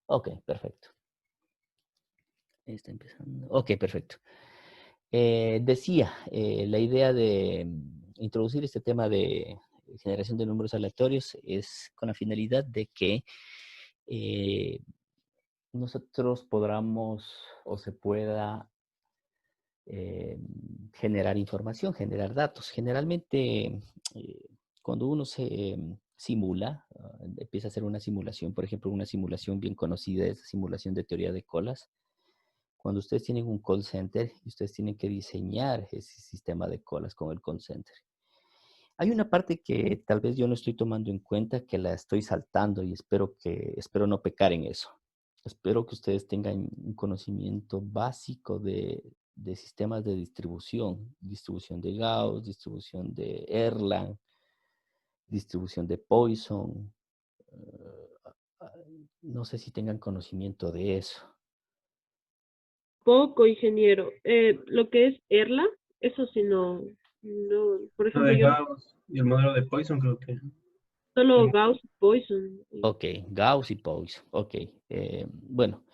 Ok, perfecto. Está empezando. Ok, perfecto. Decía, la idea de introducir este tema de generación de números aleatorios es con la finalidad de que eh, nosotros podamos o se pueda eh, generar información, generar datos. Generalmente, cuando uno se simula, empieza a hacer una simulación, por ejemplo, una simulación bien conocida es la simulación de teoría de colas. Cuando ustedes tienen un call center y ustedes tienen que diseñar ese sistema de colas con el call center. Hay una parte que tal vez yo no estoy tomando en cuenta, que la estoy saltando y espero no pecar en eso. Espero que ustedes tengan un conocimiento básico de sistemas de distribución de Gauss, distribución de Erlang, distribución de Poisson. eh, no sé si tengan conocimiento de eso. Poco, ingeniero. Lo que es ERLA, eso sí no, por Lo ejemplo, de yo Gauss y el modelo de Poisson creo que solo son Gauss y Poisson. Ok, Gauss y Poisson. Ok, bueno,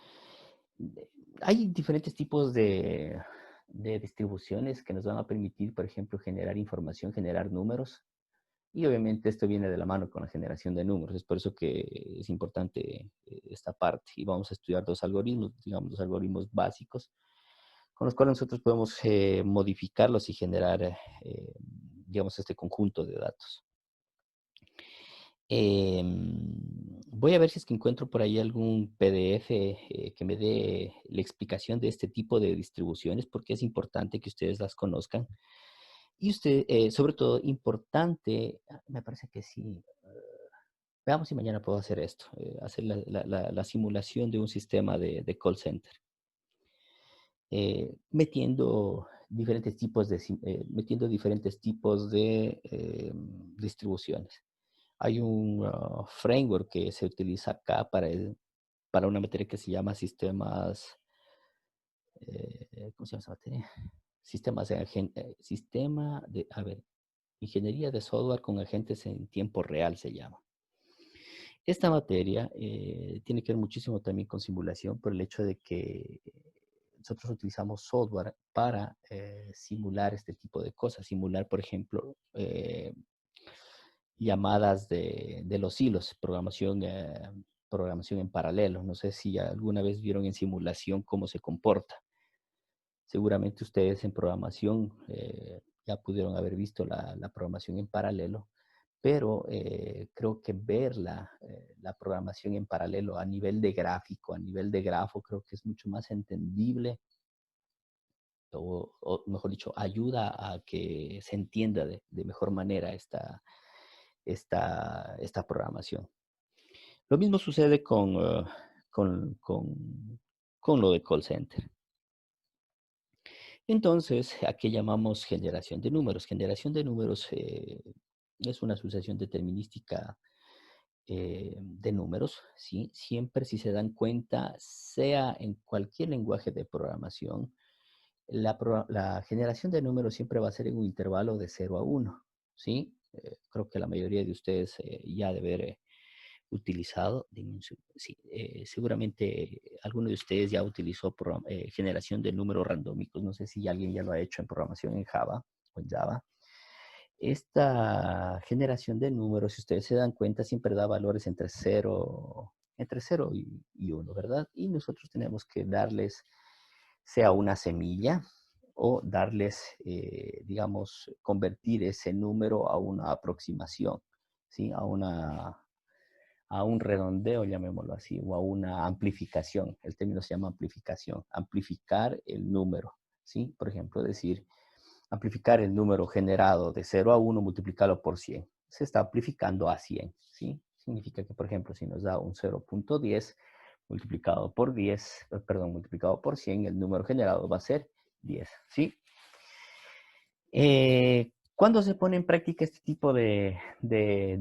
hay diferentes tipos de distribuciones que nos van a permitir, por ejemplo, generar información, generar números. Y obviamente esto viene de la mano con la generación de números. Es por eso que es importante esta parte. Y vamos a estudiar dos algoritmos, digamos, dos algoritmos básicos, con los cuales nosotros podemos modificarlos y generar, digamos, este conjunto de datos. Voy a ver si es que encuentro por ahí algún PDF que me dé la explicación de este tipo de distribuciones, porque es importante que ustedes las conozcan. Y usted, sobre todo, importante, me parece que sí. Veamos si mañana puedo hacer esto, hacer la simulación de un sistema de call center, metiendo diferentes tipos de distribuciones. Hay un framework que se utiliza acá para una materia que se llama sistemas, ¿cómo se llama esa materia? A ver, ingeniería de software con agentes en tiempo real se llama. Esta materia tiene que ver muchísimo también con simulación por el hecho de que nosotros utilizamos software para simular este tipo de cosas. Simular, por ejemplo, llamadas de los hilos, programación en paralelo. No sé si alguna vez vieron en simulación cómo se comporta. Seguramente ustedes en programación ya pudieron haber visto la programación en paralelo, pero creo que ver la programación en paralelo a nivel de gráfico, a nivel de grafo, creo que es mucho más entendible o mejor dicho, ayuda a que se entienda de mejor manera esta programación. Lo mismo sucede con, con, con lo de call center. Entonces, ¿a qué llamamos generación de números? Generación de números es una sucesión determinística de números, ¿sí? Siempre si se dan cuenta, sea en cualquier lenguaje de programación, la generación de números siempre va a ser en un intervalo de 0 a 1, ¿sí? Creo que la mayoría de ustedes ya debe haber utilizado, sí, seguramente alguno de ustedes ya utilizó generación de números randómicos. No sé si alguien ya lo ha hecho en programación en Java o en Java. Esta generación de números, si ustedes se dan cuenta, siempre da valores entre cero y 1, ¿verdad? Y nosotros tenemos que darles, sea una semilla o darles, digamos, convertir ese número a una aproximación, ¿sí? A un redondeo, llamémoslo así, o a una amplificación. El término se llama amplificación. Amplificar el número, ¿sí? Por ejemplo, decir, amplificar el número generado de 0 a 1, multiplicarlo por 100. Se está amplificando a 100, ¿sí? Significa que, por ejemplo, si nos da un 0.10 multiplicado por 10, perdón, multiplicado por 100, el número generado va a ser 10, ¿sí? ¿Cuándo se pone en práctica este tipo de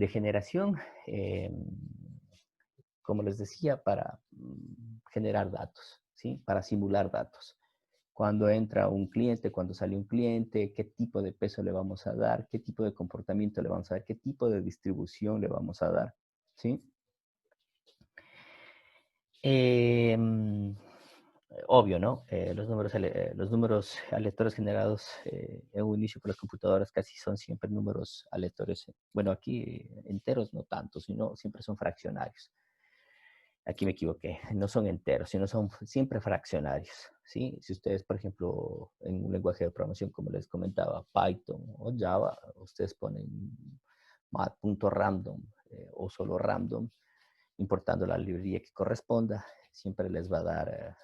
generación? Como les decía, para generar datos, ¿sí? Para simular datos. Cuando entra un cliente, cuando sale un cliente, qué tipo de peso le vamos a dar, qué tipo de comportamiento le vamos a dar, qué tipo de distribución le vamos a dar, ¿sí? Obvio, ¿no? Los números aleatorios generados en un inicio por las computadoras casi son siempre números aleatorios. Bueno, aquí enteros no tanto, sino siempre son fraccionarios. Aquí me equivoqué, no son enteros, sino son siempre fraccionarios, ¿sí? Si ustedes, por ejemplo, en un lenguaje de programación, como les comentaba, Python o Java, ustedes ponen mat.random o solo random, importando la librería que corresponda, siempre les va a dar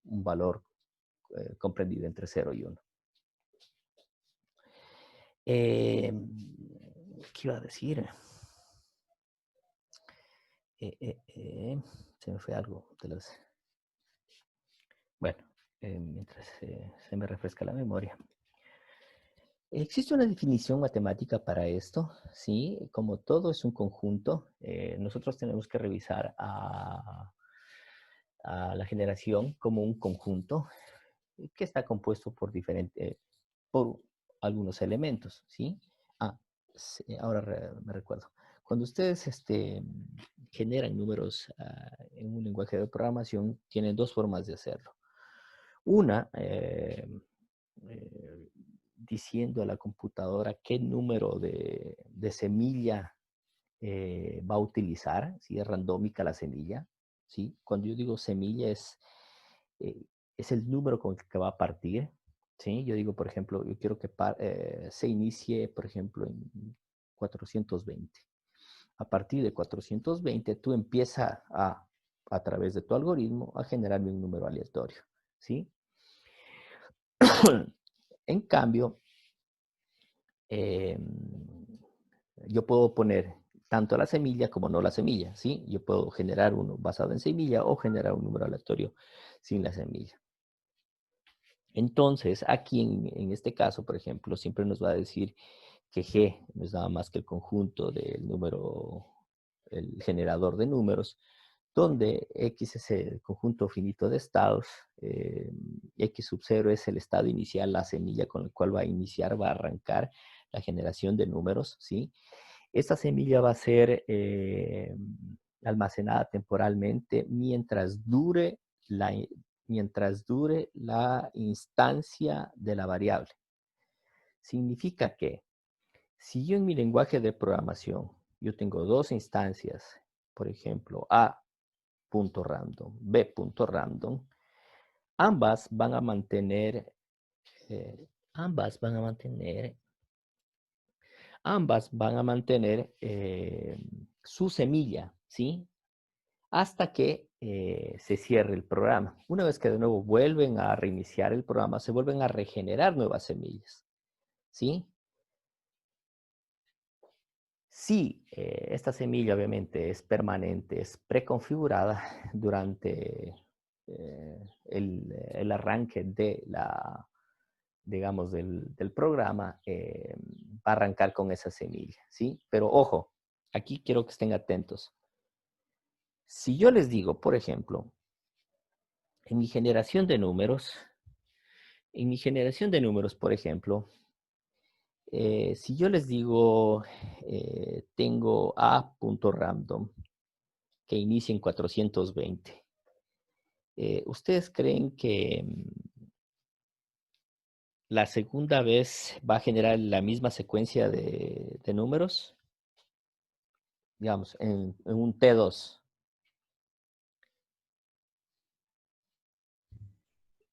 un valor comprendido entre 0 y 1. ¿Qué iba a decir? Se me fue algo de los... Bueno, mientras se me refresca la memoria. Existe una definición matemática para esto, ¿sí? Como todo es un conjunto, nosotros tenemos que revisar a la generación como un conjunto que está compuesto por por algunos elementos, ¿sí? Sí, ahora me recuerdo. Cuando ustedes generan números en un lenguaje de programación, tienen dos formas de hacerlo. Una, diciendo a la computadora qué número de semilla va a utilizar, si es randómica la semilla, ¿sí? Cuando yo digo semilla es el número con el que va a partir, ¿sí? Yo digo, por ejemplo, yo quiero que se inicie, por ejemplo, en 420. A partir de 420, tú empiezas a través de tu algoritmo, a generarme un número aleatorio, ¿sí? En cambio, yo puedo poner tanto la semilla como no la semilla, ¿sí? Yo puedo generar uno basado en semilla o generar un número aleatorio sin la semilla. Entonces, aquí en este caso, por ejemplo, siempre nos va a decir que G no es nada más que el conjunto del número, el generador de números, donde X es el conjunto finito de estados, X sub 0 es el estado inicial, la semilla con el cual va a iniciar, va a arrancar la generación de números, ¿sí? Esta semilla va a ser almacenada temporalmente mientras dure la instancia de la variable. Significa que si yo en mi lenguaje de programación, yo tengo dos instancias, por ejemplo, A.random, B.random, ambas van a mantener, su semilla, ¿sí? Hasta que se cierre el programa. Una vez que de nuevo vuelven a reiniciar el programa, se vuelven a regenerar nuevas semillas, ¿sí? Si esta semilla obviamente es permanente, es preconfigurada durante el arranque de digamos, del programa, va a arrancar con esa semilla, ¿sí? Pero ojo, aquí quiero que estén atentos. Si yo les digo, por ejemplo, en mi generación de números, por ejemplo, si yo les digo, tengo A.random que inicia en 420, ¿ustedes creen que la segunda vez va a generar la misma secuencia de números? Digamos, en un T2.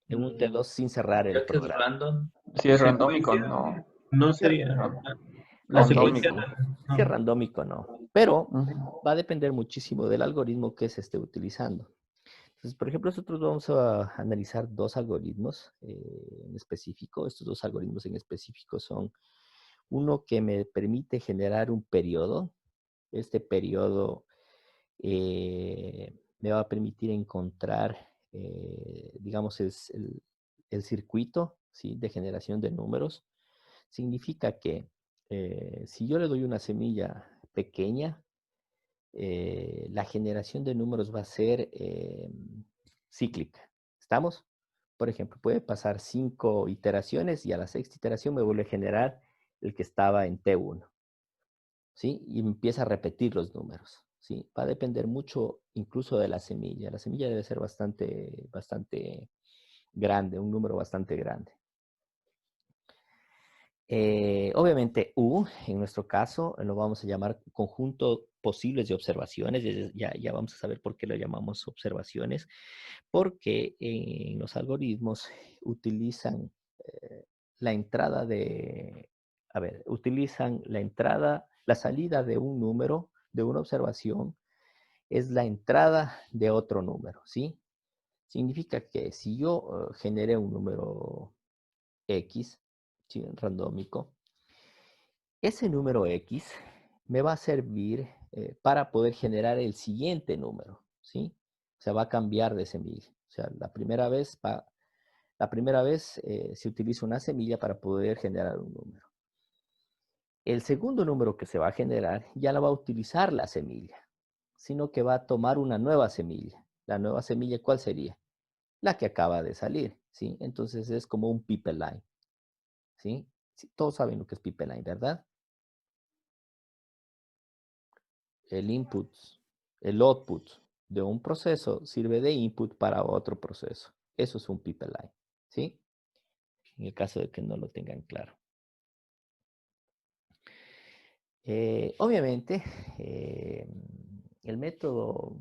En un T2 sin cerrar el Ya que es programa. random, Si es randómico, secuencia no. no sería. La secuencia. Randómico. Si es randómico, no. Pero Ujú. va a depender muchísimo del algoritmo que se esté utilizando. Entonces, por ejemplo, nosotros vamos a analizar dos algoritmos en específico. Estos dos algoritmos en específico son uno que me permite generar un periodo. Este periodo me va a permitir encontrar, digamos, el circuito, ¿sí?, de generación de números. Significa que si yo le doy una semilla pequeña, la generación de números va a ser cíclica. ¿Estamos? Por ejemplo, puede pasar 5 iteraciones y a la sexta iteración me vuelve a generar el que estaba en T1. ¿Sí? Y empieza a repetir los números. ¿sí? Va a depender mucho incluso de la semilla. La semilla debe ser bastante grande, un número bastante grande. Obviamente U, en nuestro caso, lo vamos a llamar conjunto posibles de observaciones. Ya vamos a saber por qué lo llamamos observaciones, porque en los algoritmos utilizan la entrada utilizan la salida de un número, de una observación, es la entrada de otro número, ¿sí? Significa que si yo generé un número X, ¿sí? Randómico, ese número X me va a servir para poder generar el siguiente número, ¿sí? O sea, va a cambiar de semilla. O sea, la primera vez se utiliza una semilla para poder generar un número. El segundo número que se va a generar ya no va a utilizar la semilla, sino que va a tomar una nueva semilla. La nueva semilla, ¿cuál sería? La que acaba de salir, ¿sí? Entonces es como un pipeline, ¿sí? Sí, todos saben lo que es pipeline, ¿verdad? El input, el output de un proceso sirve de input para otro proceso. Eso es un pipeline, ¿sí? En el caso de que no lo tengan claro. Obviamente, el método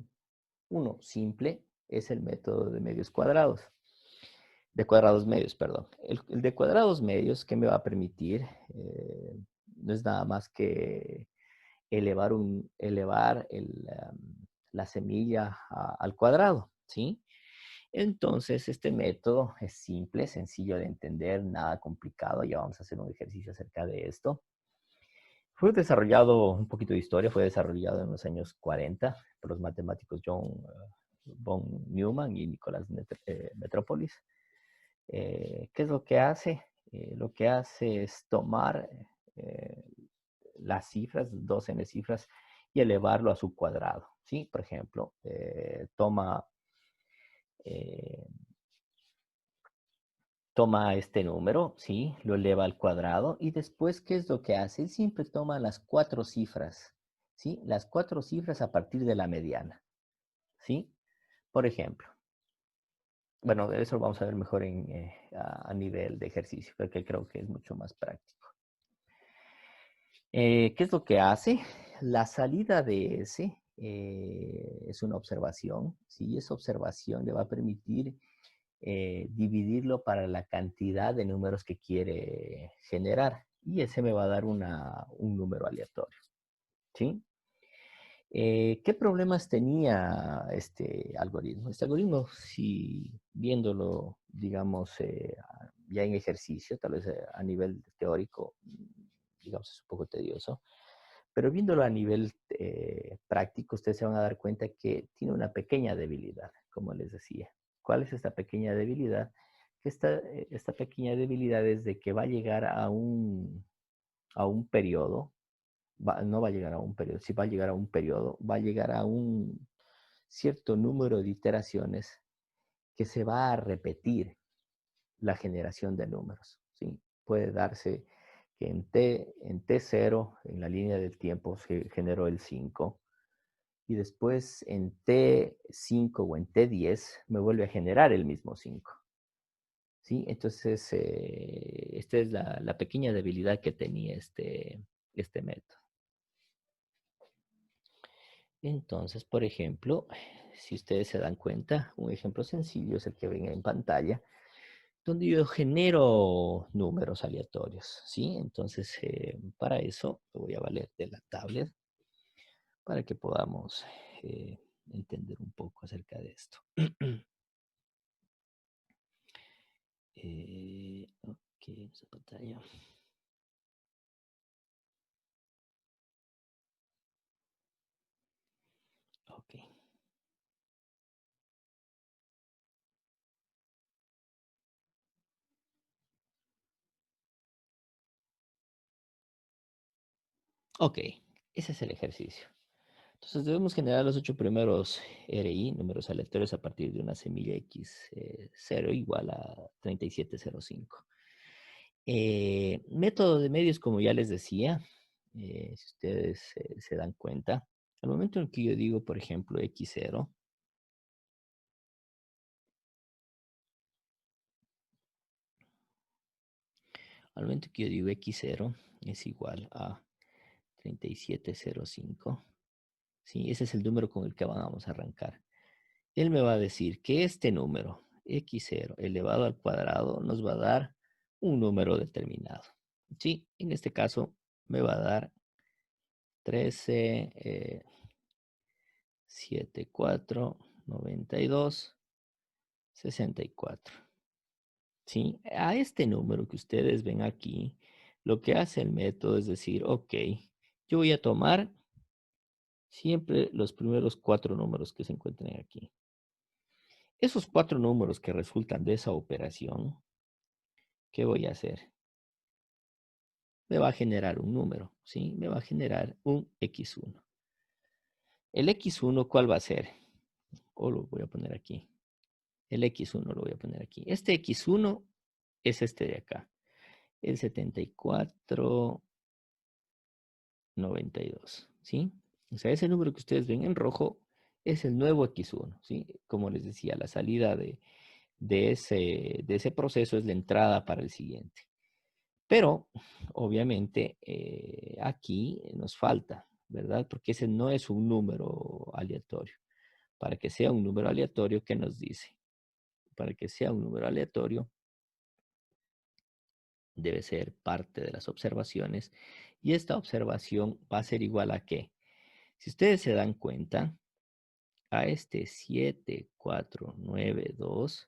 simple es el método de medios cuadrados. De cuadrados medios, perdón. El de cuadrados medios, ¿qué me va a permitir? No es nada más que elevar la semilla al cuadrado, ¿sí? Entonces, este método es simple, sencillo de entender, nada complicado. Ya vamos a hacer un ejercicio acerca de esto. Fue desarrollado, un poquito de historia, fue desarrollado en los años 40 por los matemáticos John von Neumann y Nicolás Metropolis. ¿Qué es lo que hace? Lo que hace es tomar las cifras, 2n cifras, y elevarlo a su cuadrado, ¿sí? Por ejemplo, eh, toma este número, ¿sí? Lo eleva al cuadrado y después, ¿qué es lo que hace? Él siempre toma las 4 cifras, ¿sí? Las 4 cifras a partir de la mediana, ¿sí? Por ejemplo, bueno, de eso lo vamos a ver mejor a nivel de ejercicio, porque creo que es mucho más práctico. ¿Qué es lo que hace? La salida de ese es una observación, ¿sí? Esa observación le va a permitir dividirlo para la cantidad de números que quiere generar. Y ese me va a dar un número aleatorio, ¿sí? ¿Qué problemas tenía este algoritmo? Este algoritmo, si viéndolo, digamos, ya en ejercicio, tal vez a nivel teórico, digamos, es un poco tedioso, pero viéndolo a nivel práctico, ustedes se van a dar cuenta que tiene una pequeña debilidad, como les decía. ¿Cuál es esta pequeña debilidad? Que esta pequeña debilidad es de que va a llegar a un periodo, no va a llegar a un periodo, si va a llegar a un periodo, va a llegar a un cierto número de iteraciones que se va a repetir la generación de números, ¿sí? Puede darse que en T0, en la línea del tiempo, se generó el 5, y después en T5 o en T10 me vuelve a generar el mismo 5. ¿Sí? Entonces, esta es la pequeña debilidad que tenía este método. Entonces, por ejemplo, si ustedes se dan cuenta, un ejemplo sencillo es el que ven en pantalla, donde yo genero números aleatorios, ¿sí? Entonces, para eso lo voy a valer de la tablet para que podamos entender un poco acerca de esto. Ok, esa pantalla. Ok. Ok, ese es el ejercicio. Entonces debemos generar los 8 primeros RI, números aleatorios, a partir de una semilla X0 igual a 3705. Método de medios, como ya les decía, si ustedes se dan cuenta, Al momento en que yo digo, por ejemplo, x0, al momento que yo digo x0 es igual a 3705, ¿sí? Ese es el número con el que vamos a arrancar. Él me va a decir que este número, x0 elevado al cuadrado, nos va a dar un número determinado. Sí, en este caso me va a dar 13, 74, 92, 64. ¿Sí? A este número que ustedes ven aquí, lo que hace el método es decir, ok, yo voy a tomar siempre los primeros 4 números que se encuentren aquí. Esos 4 números que resultan de esa operación, ¿qué voy a hacer? Me va a generar un número, ¿sí? Me va a generar un x1. ¿El x1 cuál va a ser? O lo voy a poner aquí. El x1 lo voy a poner aquí. Este x1 es este de acá. El 7492, ¿sí? O sea, ese número que ustedes ven en rojo es el nuevo x1, ¿sí? Como les decía, la salida de ese proceso es la entrada para el siguiente. Pero, obviamente, aquí nos falta, ¿verdad? Porque ese no es un número aleatorio. Para que sea un número aleatorio, ¿qué nos dice? Para que sea un número aleatorio, debe ser parte de las observaciones. Y esta observación va a ser igual a ¿qué? Si ustedes se dan cuenta, a este 7492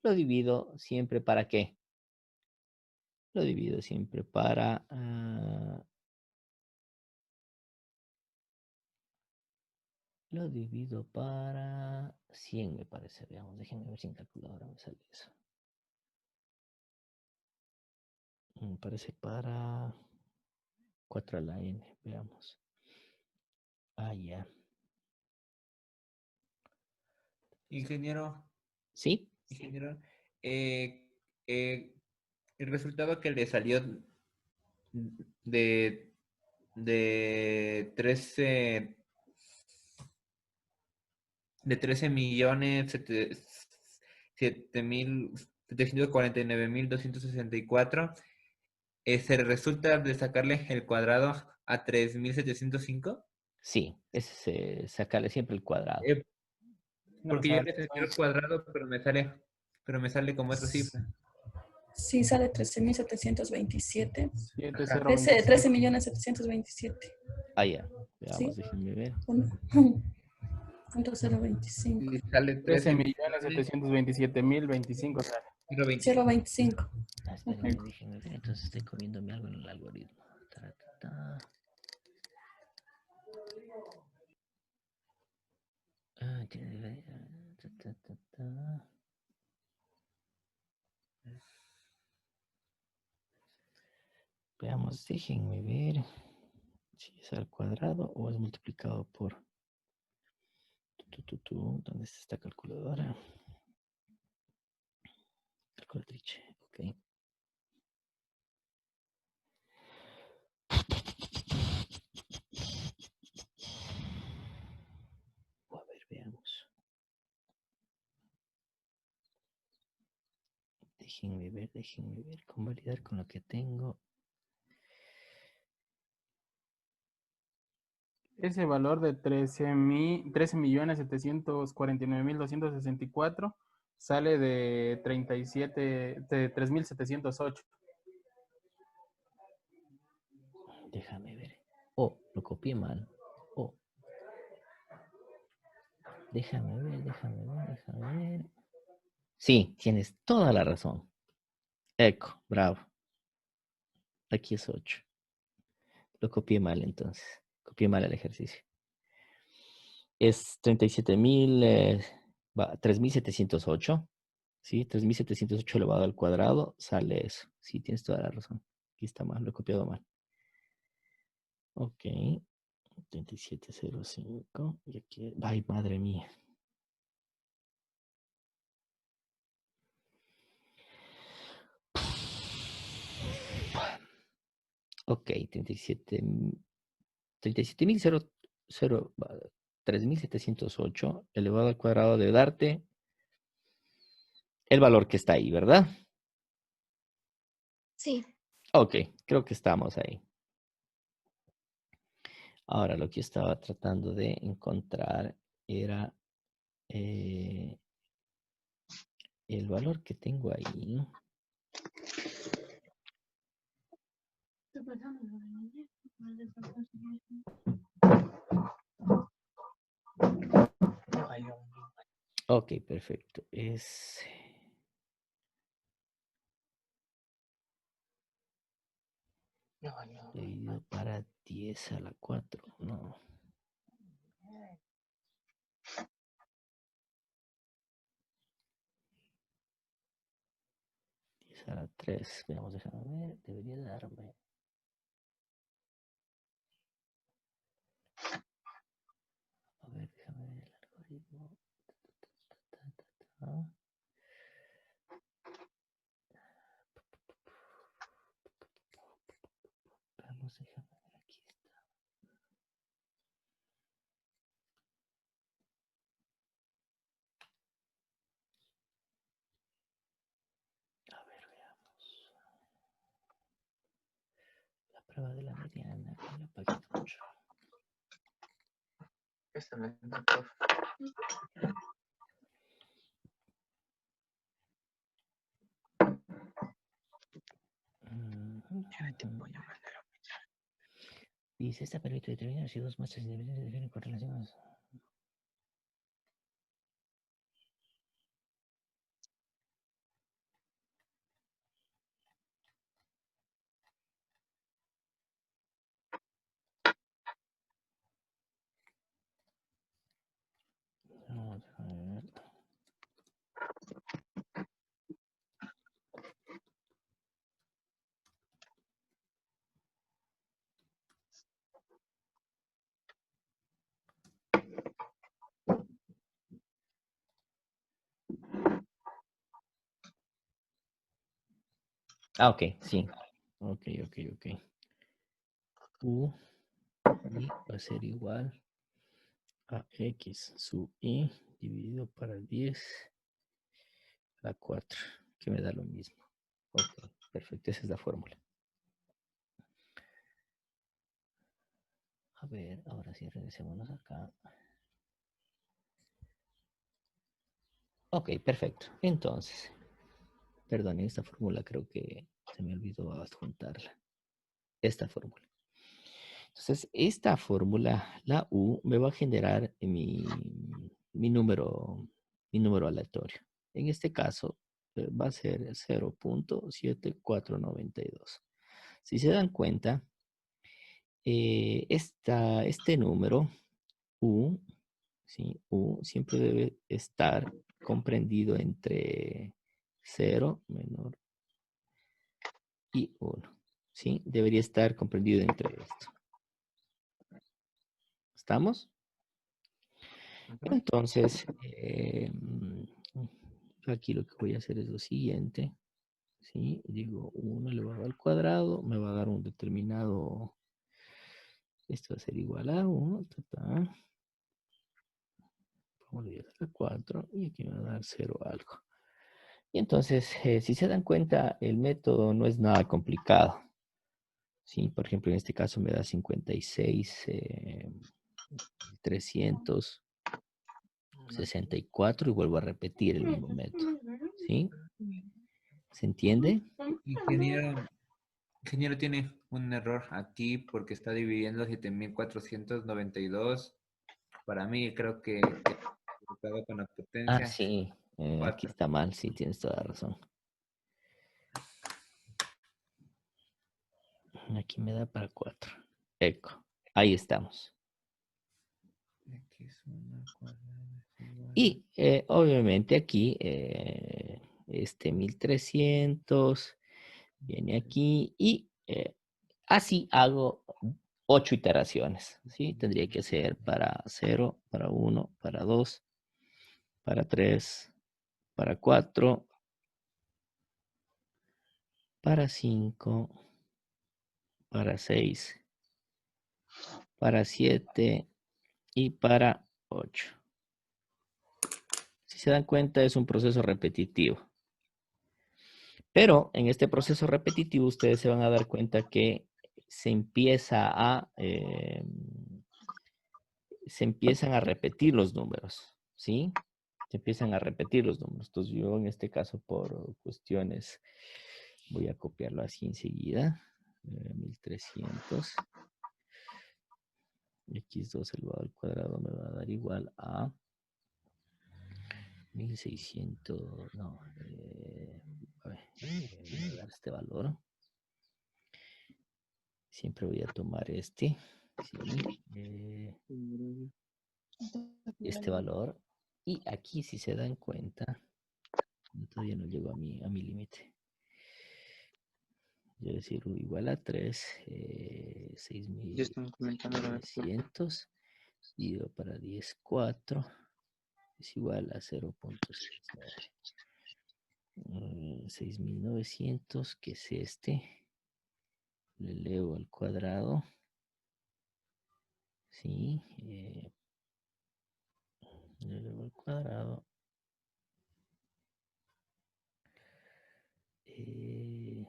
lo divido siempre para ¿qué? Lo divido siempre para... lo divido para 100, me parece. Veamos, déjenme ver si en calculadora me sale eso. Me parece para 4 a la n. Veamos. Ah, ya. Ingeniero, ¿Sí? ingeniero, eh, eh, el resultado que le salió de, de 13 millones 749.264, se resulta de sacarle el cuadrado a 3.705. Sí. Ese es sacarle siempre el cuadrado. Eh, porque yo le saqué el cuadrado, pero me sale como otra cifra. Sí, sale 13.727. Ajá. 13.727. Ah, ya. Veamos, Sí. déjenme ver. 0.025. Y sale 13.727.025 sale. 0.25. Ah, espérenme, déjenme ver. Entonces estoy comiéndome algo en el algoritmo. Taratata. Ah, veamos, déjenme ver si es al cuadrado o es multiplicado por... ¿Dónde está esta calculadora? Calculatrice, ok. A ver, veamos. Déjenme ver, convalidar con lo que tengo. Ese valor de 13.749.264 sale de 3.708. Déjame ver. Oh, lo copié mal. Oh. Déjame ver. Sí, tienes toda la razón. Eco, bravo. Aquí es 8. Lo copié mal entonces. Copié mal el ejercicio. Es 3.708. ¿Sí? 3.708 elevado al cuadrado. Sale eso. Sí, tienes toda la razón. Aquí está mal, lo he copiado mal. Ok. 3705. Y aquí. Ay, madre mía. Ok, 37.000 3.708 elevado al cuadrado debe darte el valor que está ahí, ¿verdad? Sí. Ok, creo que estamos ahí. Ahora, lo que estaba tratando de encontrar era el valor que tengo ahí. Ok, perfecto. Es dividido para 10 a la 4. No. 10 a la 3. Veamos, déjame ver. Debería darme. A ver, déjame ver el algoritmo. Ah. Vamos, déjame ver. Aquí está. A ver, veamos. La prueba de la mediana en la página 8. Esta no es la profe. Dice, esta permite determinar si dos muestras independientes definen correlaciones. Vamos a ver. Ah, ok, sí. Ok. U y va a ser igual a X sub I dividido para 10 a la 4, que me da lo mismo. Ok, perfecto, esa es la fórmula. A ver, ahora sí, regresémonos acá. Ok, perfecto. Entonces, perdón, esta fórmula creo que se me olvidó adjuntarla. Esta fórmula. Entonces, esta fórmula, la U, me va a generar mi número aleatorio. En este caso, va a ser 0.7492. Si se dan cuenta, este número, U, ¿sí? U siempre debe estar comprendido entre 0 menor y 1. ¿Sí? Debería estar comprendido entre esto. ¿Estamos? Entonces, aquí lo que voy a hacer es lo siguiente. ¿Sí? Digo 1 elevado al cuadrado, me va a dar un determinado, esto va a ser igual a 1, vamos a 10 a la 4, y aquí me va a dar 0 algo. Y entonces, si se dan cuenta, el método no es nada complicado. ¿Sí? Por ejemplo, en este caso me da 56,364 y vuelvo a repetir el mismo método. ¿Sí? ¿Se entiende? Ingeniero tiene un error aquí porque está dividiendo 7.492. Para mí creo que equivocado con la Ah, potencia. sí. Aquí 4. está mal, sí, tienes toda la razón. Aquí me da para 4. Eco. Ahí estamos. Y obviamente aquí, este 1300 viene aquí y así hago 8 iteraciones. ¿Sí? Tendría que ser para 0, para 1, para 2, para 3, para 4, para 5, para 6, para 7 y para 8. Si se dan cuenta, es un proceso repetitivo. Pero en este proceso repetitivo, ustedes se van a dar cuenta que se empiezan a repetir los números, ¿sí? Se empiezan a repetir los números. Entonces yo en este caso por cuestiones voy a copiarlo así enseguida. 1300. X2 elevado al cuadrado me va a dar igual a 1600. No, a ver, voy a dar este valor. Siempre voy a tomar este. Sí, este valor. Y aquí, si se dan cuenta, todavía no llego a mi límite. Yo decir igual a 3, Ya están comentando la respuesta. 6.900 dividido para 10, 4 es igual a 0.69. 6.900, que es este, le elevo al cuadrado, ¿sí? Le elevo al cuadrado. Y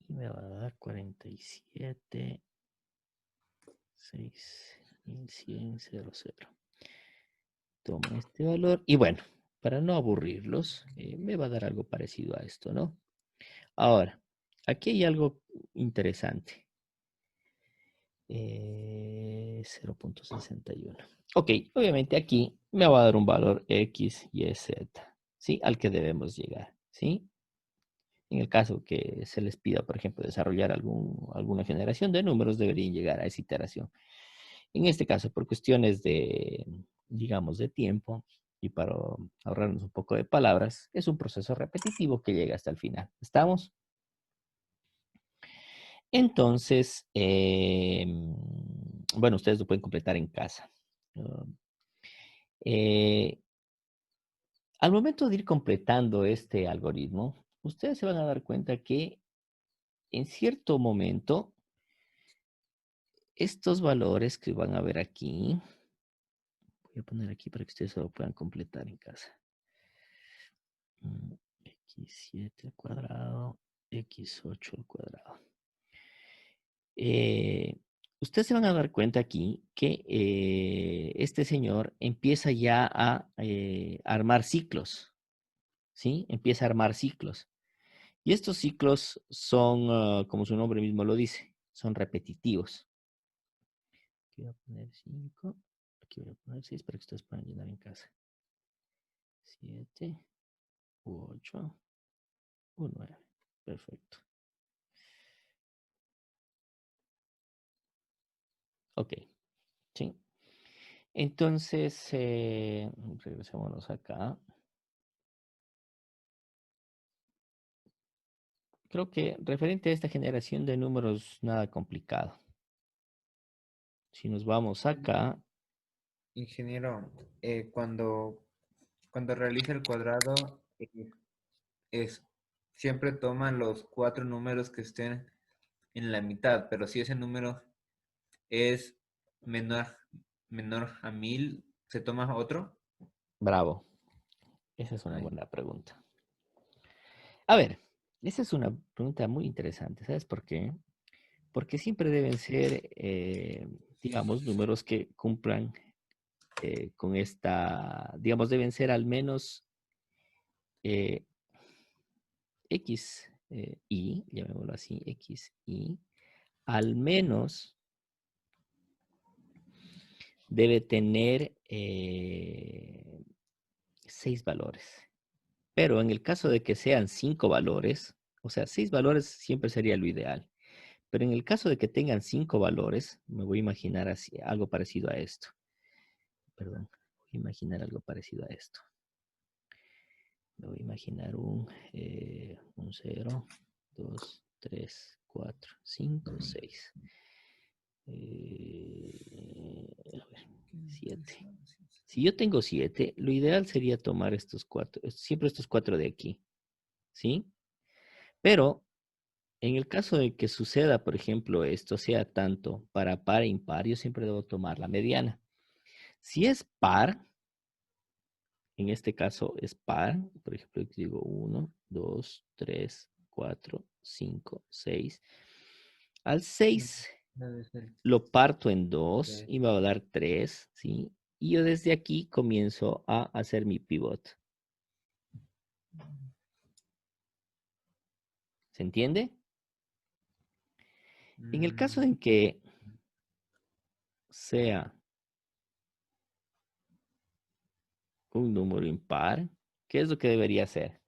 me va a dar 47, 6.100,00. Tomo este valor y bueno, para no aburrirlos, me va a dar algo parecido a esto, ¿no? Ahora, aquí hay algo interesante. 0.61. Ok, obviamente aquí me va a dar un valor X, Y, Z, ¿sí? Al que debemos llegar, ¿sí? En el caso que se les pida, por ejemplo, desarrollar alguna generación de números, deberían llegar a esa iteración. En este caso, por cuestiones de, digamos, de tiempo y para ahorrarnos un poco de palabras, es un proceso repetitivo que llega hasta el final. ¿Estamos? Entonces, bueno, ustedes lo pueden completar en casa. Eh, al momento de ir completando este algoritmo, ustedes se van a dar cuenta que en cierto momento, estos valores que van a ver aquí, voy a poner aquí para que ustedes se lo puedan completar en casa. X7 al cuadrado, X8 al cuadrado. Ustedes se van a dar cuenta aquí que este señor empieza ya a armar ciclos, ¿sí? Empieza a armar ciclos. Y estos ciclos son, como su nombre mismo lo dice, son repetitivos. Aquí voy a poner 5, aquí voy a poner 6 para que ustedes puedan llenar en casa. 7, 8, 9. Perfecto. Ok, ¿sí? Entonces, regresémonos acá. Creo que referente a esta generación de números, nada complicado. Si nos vamos acá, Ingeniero, cuando realiza el cuadrado, es, siempre toma los 4 números que estén en la mitad, pero si ese número es menor, menor a 1000, ¿se toma otro? bravo. Esa es una Ay, buena pregunta. A ver, esa es una pregunta muy interesante. ¿Sabes por qué? Porque siempre deben ser, digamos, números que cumplan con esta, digamos, deben ser al menos eh, X, Y, llamémoslo así, X, Y, al menos debe tener 6 valores. Pero en el caso de que sean 5 valores, o sea, 6 valores siempre sería lo ideal. Pero en el caso de que tengan 5 valores, me voy a imaginar así, algo parecido a esto. Perdón, voy a imaginar algo parecido a esto. Me voy a imaginar un 0, 2, 3, 4, 5, 6. A ver, 7. Si yo tengo 7, lo ideal sería tomar estos 4, siempre estos 4 de aquí, ¿sí? Pero En el caso de que suceda, por ejemplo, esto sea tanto para par e impar, yo siempre debo tomar la mediana. Si es par, en este caso es par, por ejemplo, aquí digo 1, 2, 3, 4, 5, 6. Al 6 Debe ser lo parto en 2 tres. y me va a dar 3, ¿sí? Y yo desde aquí comienzo a hacer mi pivot. ¿Se entiende? En el caso en que sea un número impar, ¿qué es lo que debería hacer?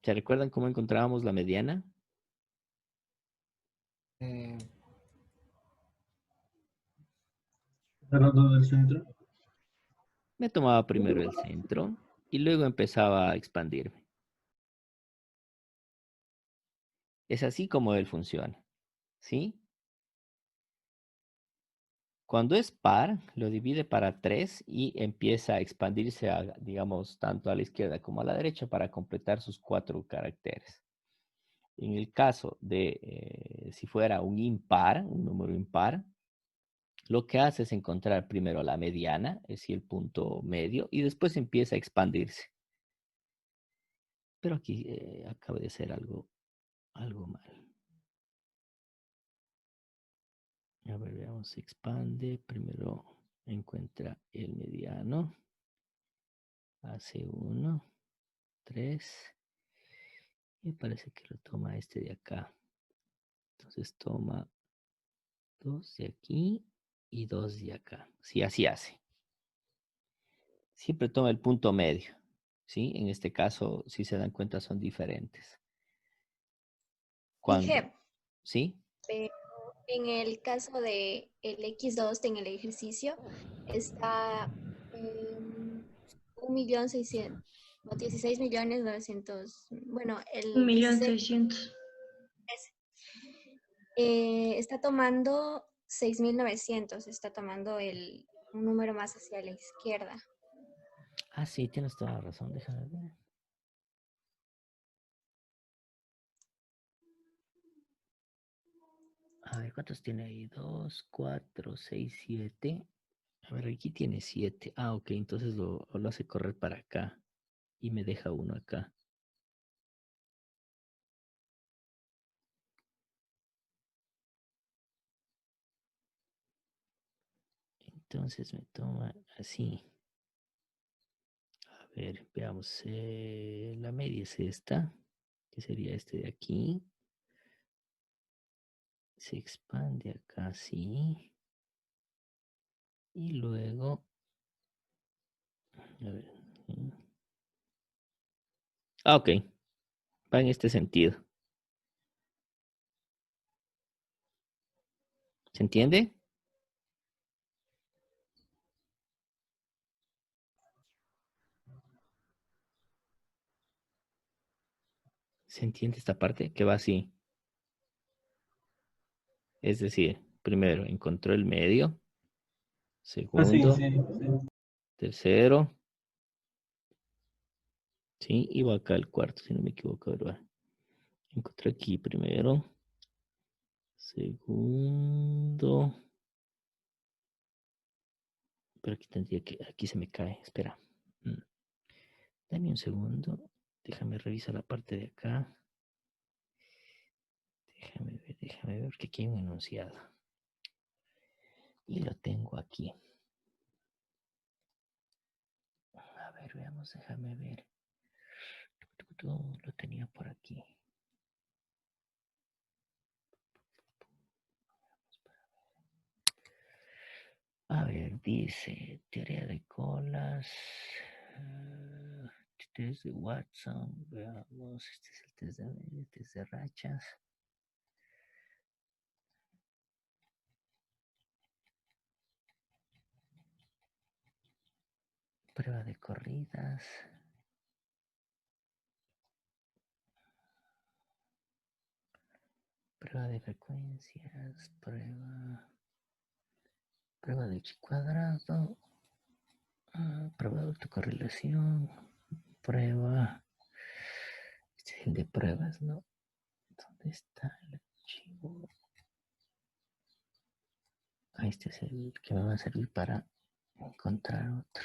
¿Se recuerdan cómo encontrábamos la mediana? Eh, Hablando del centro. Me tomaba primero el centro y luego empezaba a expandirme. Es así como él funciona, ¿sí? Cuando es par, lo divide para 3 y empieza a expandirse, digamos, tanto a la izquierda como a la derecha para completar sus 4 caracteres. En el caso de si fuera un impar, un número impar, lo que hace es encontrar primero la mediana, es decir, el punto medio, y después empieza a expandirse. Pero aquí acaba de ser algo mal. A ver, veamos, se expande. Primero encuentra el mediano. Hace 1, 3. Y parece que lo toma este de acá. Entonces toma 2 de aquí y 2 de acá. Sí, así hace. Siempre toma el punto medio. ¿Sí? En este caso, si se dan cuenta, son diferentes. Cuando, Dije, ¿sí? pero en el caso de el X2 en el ejercicio está 1.600.000, o 16.900.000, bueno, el 16 1.600.000. está tomando 6.900, está tomando un número más hacia la izquierda. Ah, sí, tienes toda la razón. Déjame ver. A ver, ¿cuántos tiene ahí? 2, 4, 6, 7. A ver, aquí tiene 7. Ah, ok, entonces lo hace correr para acá. Y me deja uno acá. Entonces me toma así. A ver, veamos. La media es esta, que sería este de aquí. Se expande acá así. Y luego, a ver. Ah, ok. Va en este sentido. ¿Se entiende? ¿Se entiende esta parte? Que va así. Es decir, primero encontró el medio. Ah, sí, Segundo, sí, sí. tercero. Sí, y va acá el cuarto, si no me equivoco, ¿verdad? Encontré aquí primero. Segundo. Pero aquí tendría que, aquí se me cae, espera. Dame un segundo. Déjame revisar la parte de acá. Déjame ver, porque aquí hay un enunciado. Y lo tengo aquí. A ver, veamos, déjame ver. Lo tenía por aquí. A ver, dice, teoría de colas, test de Watson, veamos, este es el test de rachas. Prueba de corridas. Prueba de frecuencias, prueba de chi cuadrado, prueba de autocorrelación, prueba. Este es el de pruebas, ¿no? ¿Dónde está el archivo? Ah, este es el que me va a servir para encontrar otro.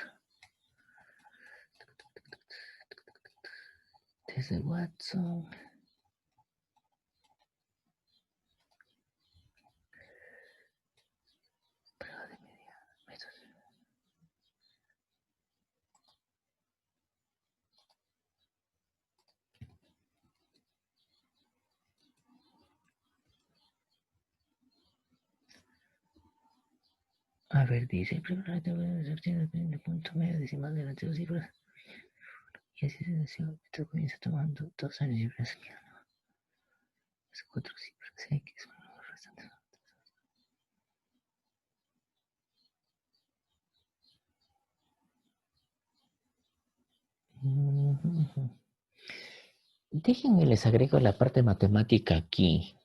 Desde Watson. Prueba de media. A ver, dice, primero tengo de punto medio decimal de las dos cifras. Y así se decía, esto comienza tomando 2 años y fracción. Las 4 cifras, sé que son los restantes. Déjenme les agrego la parte matemática aquí.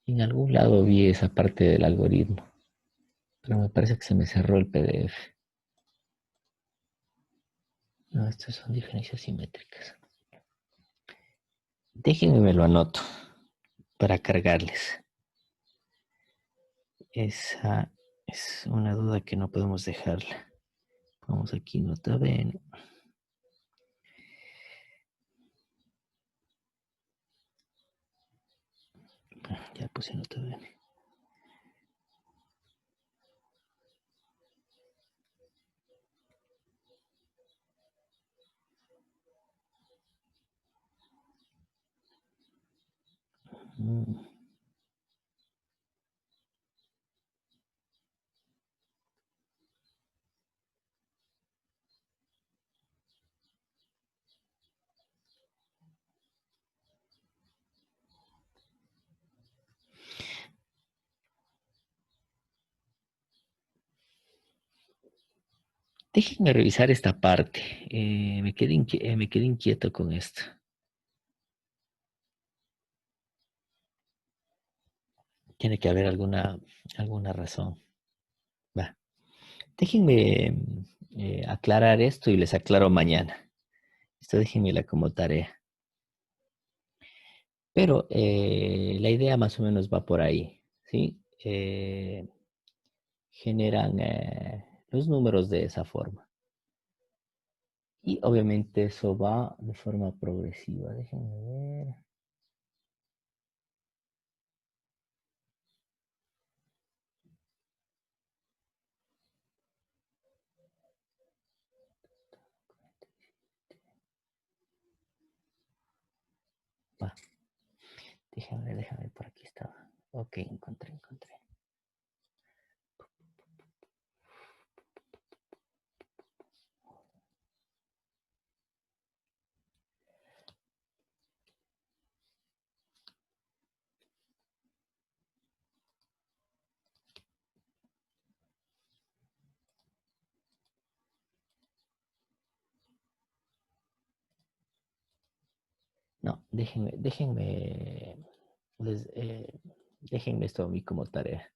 En algún lado vi esa parte del algoritmo, pero me parece que se me cerró el PDF. No, estas son diferencias simétricas. Déjenme me lo anoto para cargarles. Esa es una duda que no podemos dejarla. Vamos aquí, nota B. Ya puse nota B. Déjenme revisar esta parte. Me quedé inquieto con esto. Tiene que haber alguna razón. Va. Déjenme aclarar esto y les aclaro mañana. Esto déjenmela como tarea. Pero la idea más o menos va por ahí, ¿sí? Generan los números de esa forma. Y obviamente eso va de forma progresiva. Déjenme ver. Va. Déjame, por aquí estaba. Ok, encontré. No, déjenme esto a mí como tarea.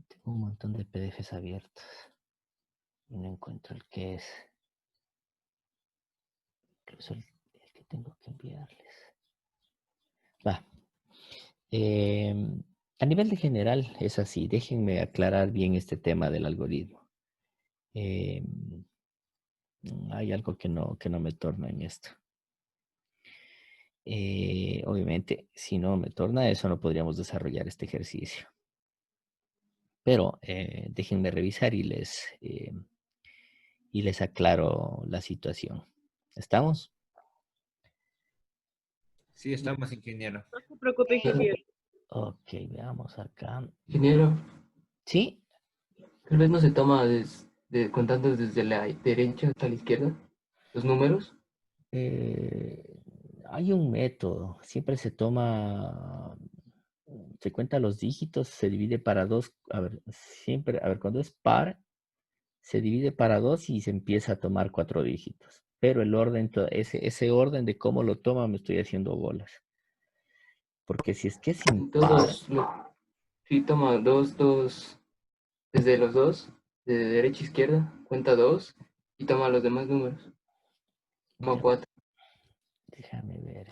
Tengo un montón de PDFs abiertos y no encuentro el que es. Incluso el que tengo que enviarles. Va. A nivel de general es así. Déjenme aclarar bien este tema del algoritmo. Hay algo que no me torna en esto. Obviamente, si no me torna eso, no podríamos desarrollar este ejercicio. Pero déjenme revisar y les aclaro la situación. ¿Estamos? Sí, estamos, ingeniero. No se preocupe, ingeniero. Ok, veamos acá. Ingeniero, ¿Sí? tal vez no se toma contando desde la derecha hasta la izquierda los números. Hay un método. Siempre se cuenta los dígitos, se divide para 2. A ver, cuando es par, se divide para 2 y se empieza a tomar 4 dígitos. Pero el orden, ese orden de cómo lo toma, me estoy haciendo bolas. Porque si es que es impar, Sí, toma dos, desde los dos, de derecha a izquierda, cuenta 2 y toma los demás números. Toma ya, 4. Déjame ver.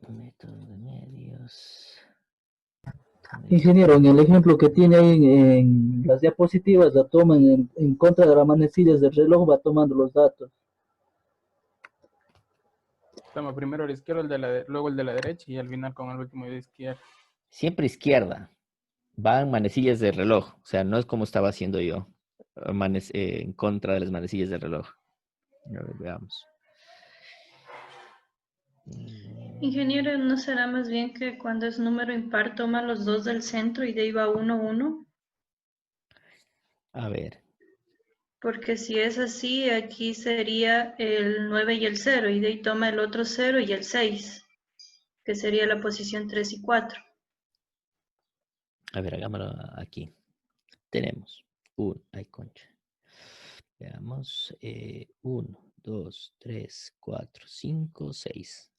Método de medios. Ingeniero, en el ejemplo que tiene ahí en las diapositivas, la toma en contra de las manecillas del reloj, va tomando los datos. Toma primero el izquierdo, luego el de la derecha y al final con el último de izquierda. Siempre izquierda. Van manecillas de reloj. O sea, no es como estaba haciendo yo. En contra de las manecillas del reloj. A ver, veamos. Ingeniero, ¿no será más bien que cuando es número impar toma los dos del centro y de ahí va 1, 1? A ver. Porque si es así, aquí sería el 9 y el 0, y de ahí toma el otro 0 y el 6, que sería la posición 3 y 4. A ver, hagámoslo aquí. Tenemos ay, concha. Veamos. 1, 2, 3, 4, 5, 6.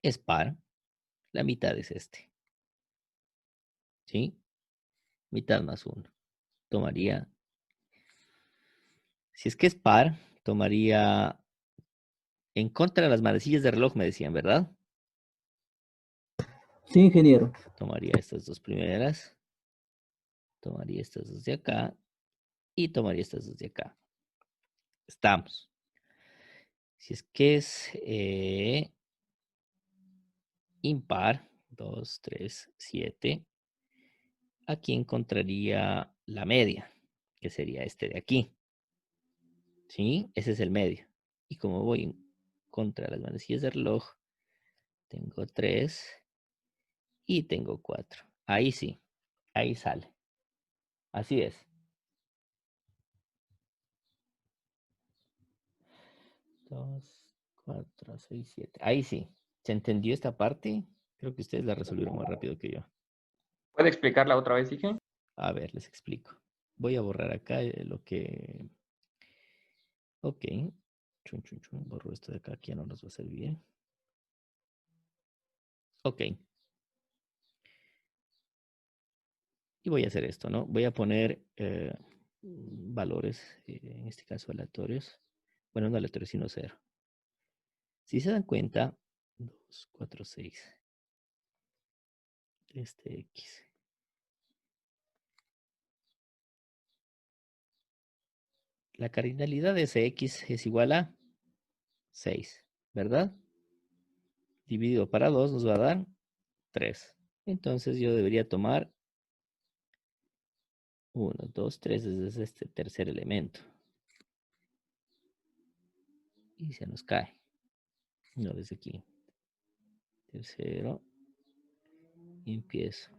Es par. La mitad es este. ¿Sí? Mitad más 1. Tomaría. Si es que es par, tomaría en contra de las manecillas de reloj, me decían, ¿verdad? Sí, ingeniero. Tomaría estas dos primeras. Tomaría estas dos de acá. Y tomaría estas dos de acá. Estamos. Si es que es impar, 2, 3, 7. Aquí encontraría la media, que sería este de aquí. ¿Sí? Ese es el medio. Y como voy en contra de las manecillas del reloj, tengo 3 y tengo 4. Ahí sí, ahí sale. Así es. 2, 4, 6, 7. Ahí sí. ¿Se entendió esta parte? Creo que ustedes la resolvieron más rápido que yo. ¿Puede explicarla otra vez, dije? A ver, les explico. Voy a borrar acá lo que... Ok. Chun, chun, chun. Borro esto de acá, que ya no nos va a servir. Ok. Y voy a hacer esto, ¿no? Voy a poner valores, en este caso aleatorios. Bueno, no aleatorios, sino 0. Si se dan cuenta, 2, 4, 6. Este X. La cardinalidad de ese X es igual a 6, ¿verdad? Dividido para 2 nos va a dar 3. Entonces yo debería tomar 1, 2, 3 desde este tercer elemento. Y se nos cae. No, desde aquí. Tercero. Y empiezo.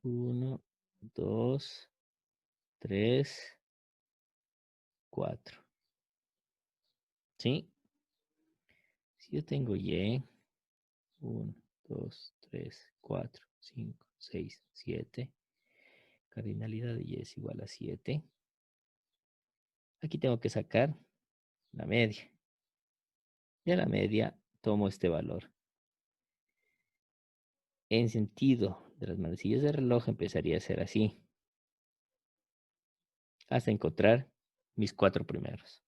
1, 2, 3, 4. ¿Sí? Si yo tengo Y, 1, 2, 3, 4, 5, 6, 7. Cardinalidad de Y es igual a 7. Aquí tengo que sacar la media. Y a la media tomo este valor. En sentido de las manecillas de reloj empezaría a ser así. Hasta encontrar mis 4 primeros.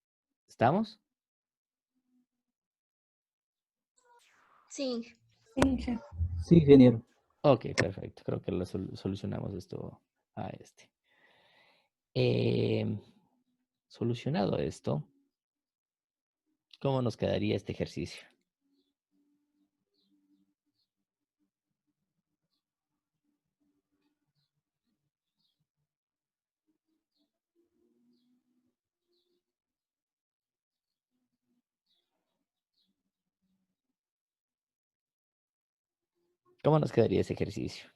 ¿Estamos? Sí. Sí, ingeniero. Ok, perfecto. Creo que solucionamos esto a este. Solucionado esto, ¿cómo nos quedaría este ejercicio? ¿Cómo nos quedaría ese ejercicio?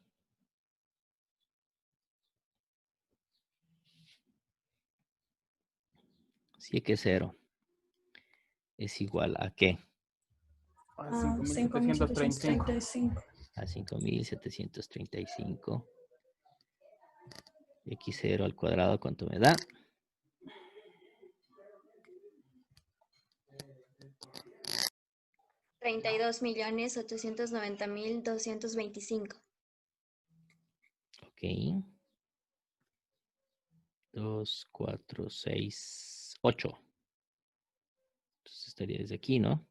Si que 0 es igual a ¿qué? A 5.735. 5.735. A 5.735. X0 al cuadrado, ¿cuánto me da? $32.890.225. Ok. 2, 4, 6, 8. estaría desde aquí, ¿no?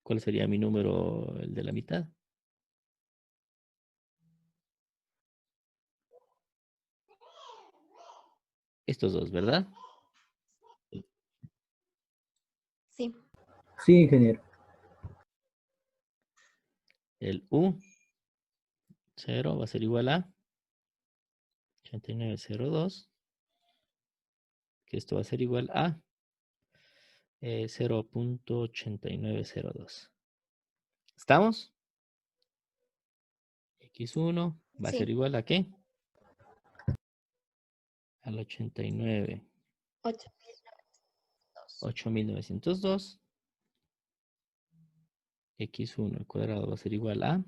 ¿Cuál sería mi número, el de la mitad? Estos dos, ¿verdad? Sí. Sí, ingeniero. El U0 va a ser igual a 8902, que esto va a ser igual a 0.8902. ¿Estamos? X1 va a ser Sí. igual a ¿qué? Al 8902. X1 al cuadrado va a ser igual a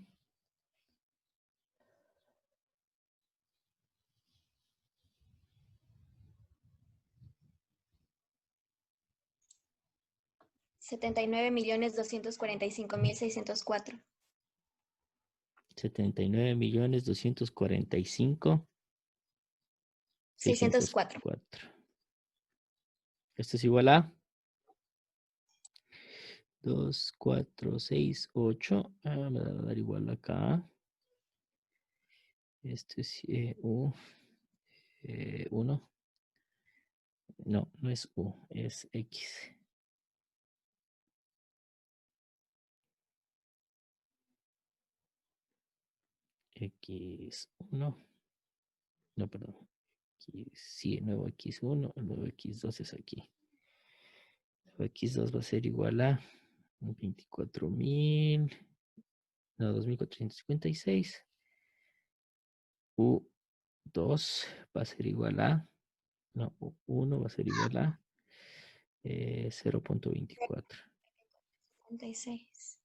79.245.604. 79.245.604. 604. Esto es igual a 2, 4, 6, 8. Me va a dar igual acá. Este es U1. No, no es U, es X. X1. No, perdón. Sí, el nuevo X1, el nuevo X2 es aquí. El nuevo X2 va a ser igual a 24.000. No, 2.456. U2 va a ser igual a. No, U1 va a ser igual a 0.24. 56.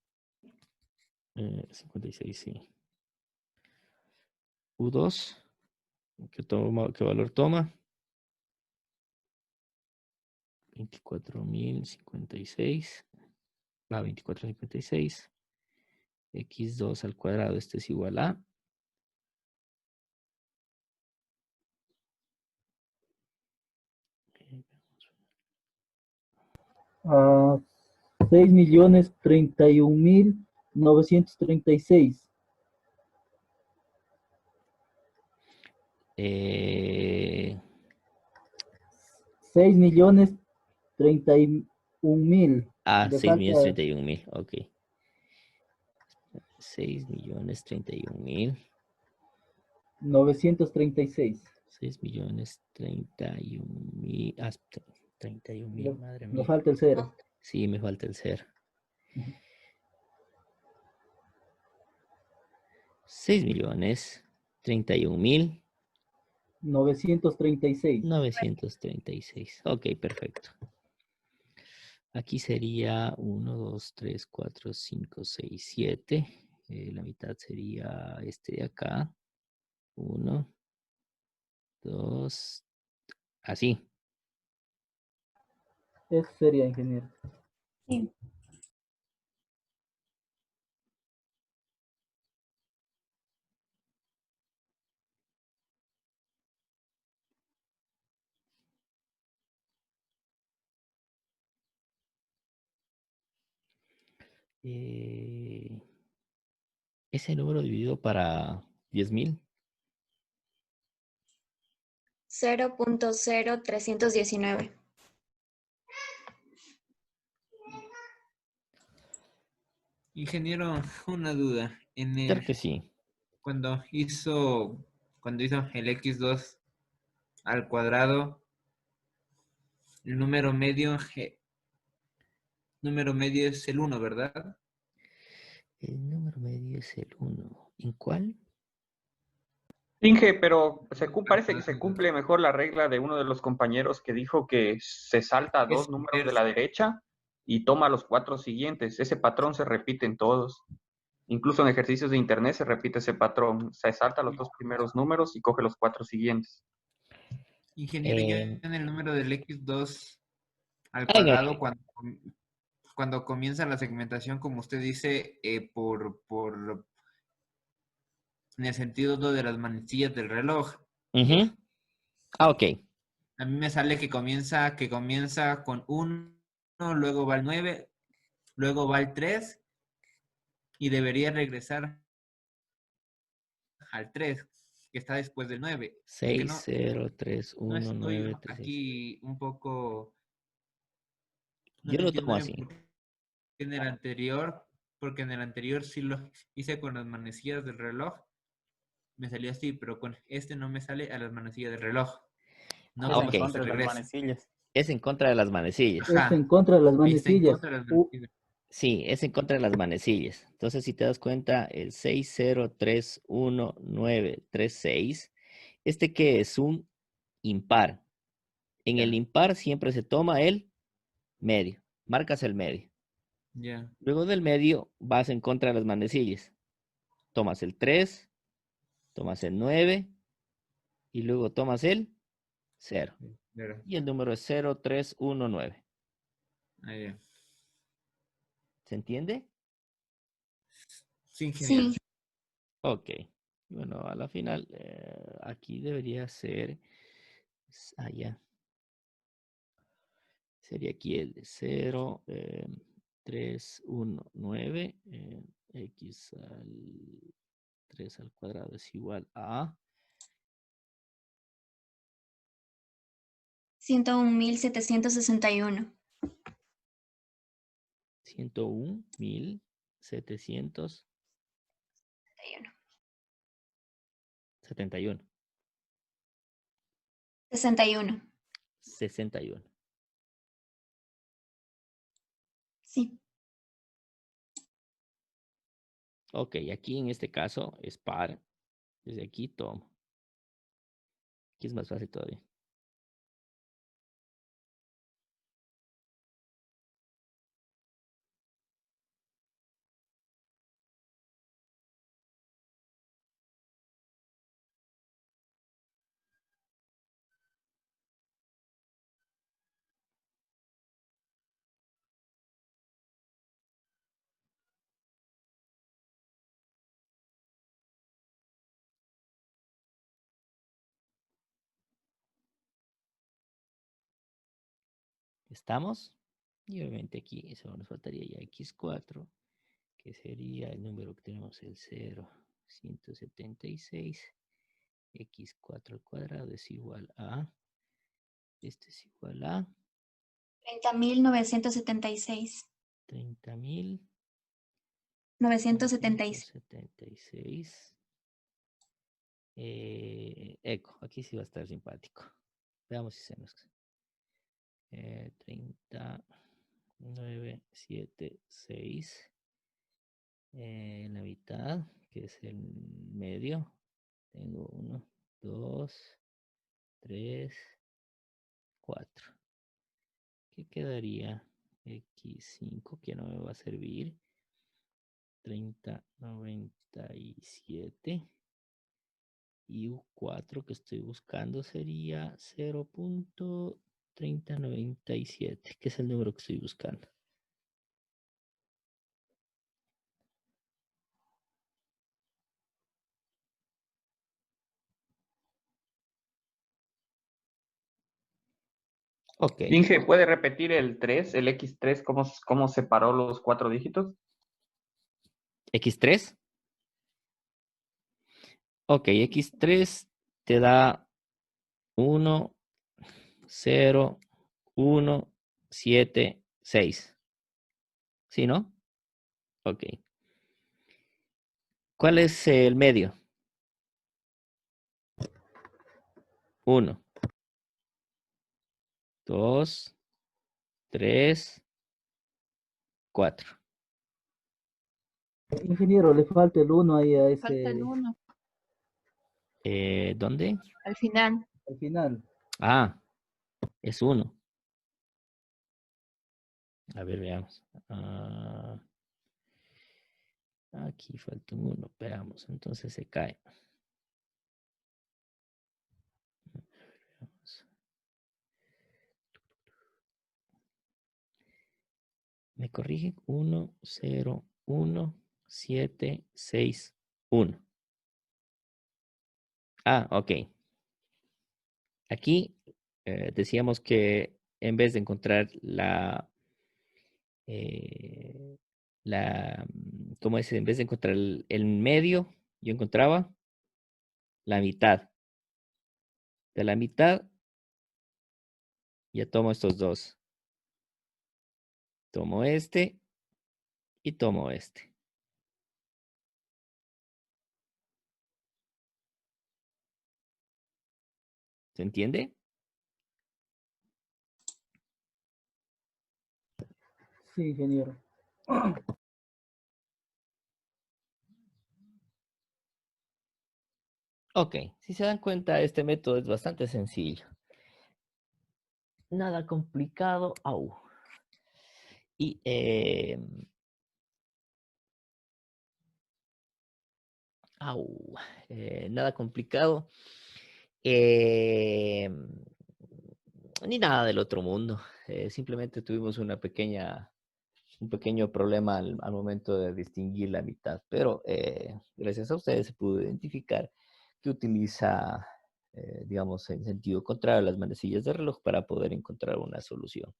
56, sí. U2, ¿qué valor toma? 24.056. Va, 24.56. X2 al cuadrado, este es igual a. A 6.031.936. 6.031.000. Le 6.031.000, falta ok. 6.031.000. 936. 6.031.000. 31.000, madre Me mía. falta el cero. Sí, me falta el cero. 6.031.000. 936. 936. Ok, perfecto. Aquí sería 1, 2, 3, 4, 5, 6, 7. La mitad sería este de acá. 1, 2, así. Eso sería, ingeniero. Sí. Ese número dividido para 10.000. 0.0319. Ingeniero, una duda. Claro que sí. Cuando hizo el X2 al cuadrado, el número medio es el 1, ¿verdad? El número medio es el 1. ¿En cuál? Inge, pero parece que se cumple mejor la regla de uno de los compañeros que dijo que se salta Es 2 números de la derecha y toma los 4 siguientes. Ese patrón se repite en todos. Incluso en ejercicios de internet se repite ese patrón. Se salta los 2 primeros números y coge los 4 siguientes. Ingeniero, yo en el número del X2 al En cuadrado, cuando comienza la segmentación, como usted dice, en el sentido de las manecillas del reloj, Ok. a mí me sale que comienza con 1 luego va el 9, luego va el 3 y debería regresar al 3, que está después del 9. Es que 6, 0, 3, no 1, estoy 9, 3, 6. aquí un poco, no Yo lo entiendo tomo bien así. porque en el anterior sí lo hice con las manecillas del reloj, me salió así, pero con este no me sale a las manecillas del reloj. No Es Ah, en ok. como que se contra de las regresa. manecillas. Es en contra de las manecillas. Es en Ajá, contra de las está en manecillas. contra de las U- manecillas. Sí, es en contra de las manecillas. Entonces, si te das cuenta, el 6, 0, 3, 1, 9, 3, 6, este que es un impar. En el Ya, impar siempre se toma el medio. Marcas el medio. ya, Luego del medio vas en contra de las manecillas. Tomas el 3, tomas el 9 y luego tomas el 0. claro. Y el número es 0, 3, 1, 9. Ah, ya. ¿Se entiende? Sí, ingeniero. Sí, Ok. Bueno, a la final, aquí debería ser allá. Sería aquí el 0, 3, 1, 9. X al 3 al cuadrado es igual a 101.761. 101.771. 61. 61. Sí. Ok, aquí en este caso es par. Desde aquí tomo. Aquí es más fácil todavía. ¿Estamos? Y obviamente aquí solo nos faltaría ya x4, que sería el número que tenemos, el 0, 176. X4 al cuadrado es igual a, este es igual a 30.976. 976. 30.976. Eco, aquí sí va a estar simpático. Veamos si se nos... 30.976 en la mitad, que es el medio. Tengo 1, 2, 3, 4. ¿Qué quedaría? X5, que no me va a servir. 30.97. Y U4 que estoy buscando sería 0.3097, que es el número que estoy buscando. Ok. Inge, ¿puede repetir el 3, el X3, cómo separó los 4 dígitos? X3. Ok, X3 te da 1, 0, 1, 7, 6. ¿Sí, no? Ok. ¿Cuál es el medio? 1, 2, 3, 4. Ingeniero, le falta el 1 ahí a Falta el ese, 1 ¿Dónde? al final. al final. Ah, es 1. A ver, veamos. Aquí falta un 1. Veamos. Entonces se cae. Veamos. Me corrigen. 1, 0, 1, 7, 6, 1. Ah, ok. Aquí decíamos que en vez de encontrar la eh, ¿cómo es? En vez de encontrar el medio, yo encontraba la mitad. De la mitad, ya tomo estos dos. Tomo este y tomo este. ¿Se entiende? Sí, ingeniero. Ok, si se dan cuenta, este método es bastante sencillo. Nada complicado. Au. Y nada complicado. Eh, Ni nada del otro mundo. Simplemente tuvimos un pequeño problema al momento de distinguir la mitad, pero gracias a ustedes se pudo identificar que utiliza, digamos, en sentido contrario a las manecillas de reloj para poder encontrar una solución.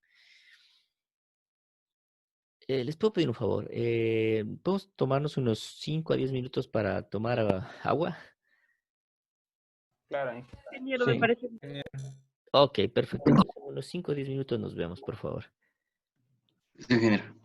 Les puedo pedir un favor. ¿Podemos tomarnos unos 5 a 10 minutos para tomar agua? Claro, Ingeniero, me Sí. parece. Ok, perfecto. Entonces, en unos 5 o 10 minutos nos vemos, por favor. Sí, ingeniero.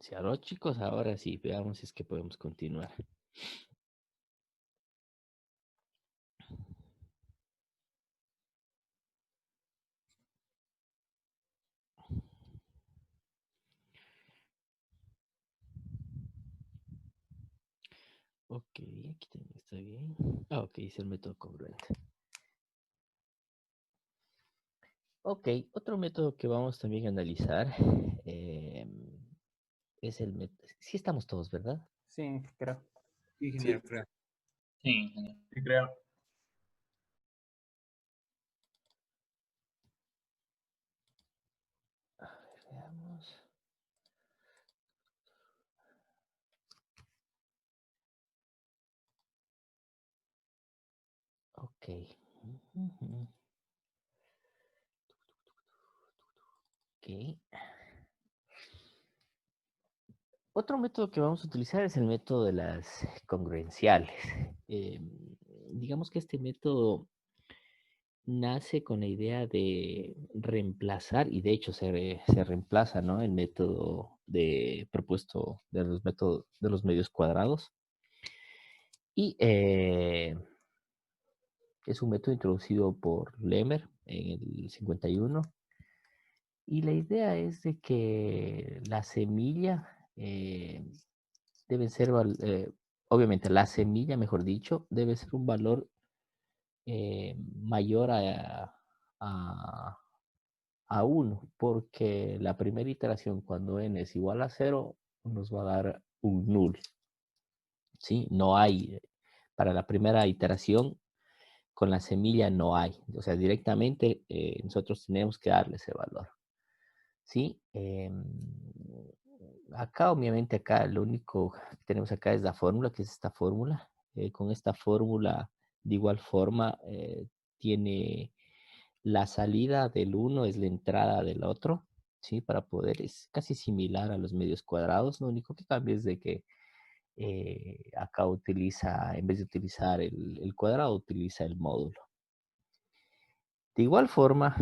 Si ahora, chicos, ahora sí, veamos si es que podemos continuar. Ok, aquí también está bien. Ah, ok, es el método congruente. Ok, otro método que vamos también a analizar es el método. Sí estamos todos, ¿verdad? Sí, creo. Sí, ingeniero, creo. Sí, ingeniero. Sí, creo. A ver, veamos. Ok. Ujú. Ok. Otro método que vamos a utilizar es el método de las congruenciales. Eh, digamos que este método nace con la idea de reemplazar, y de hecho se reemplaza, ¿no? El método propuesto de los métodos de los medios cuadrados. Y es un método introducido por Lemmer en el 51. Y la idea es de que la semilla debe ser, obviamente la semilla, mejor dicho, debe ser un valor mayor a, a 1, porque la primera iteración, cuando n es igual a 0, nos va a dar un null. ¿Sí? No hay, para la primera iteración, con la semilla no hay. O sea, directamente nosotros tenemos que darle ese valor. ¿Sí? Acá, obviamente, acá lo único que tenemos acá es la fórmula, que es esta fórmula. Con esta fórmula, de igual forma, tiene la salida del uno es la entrada del otro, ¿sí? Para poder, es casi similar a los medios cuadrados. Lo único que cambia es de que acá utiliza, en vez de utilizar el cuadrado, utiliza el módulo. De igual forma,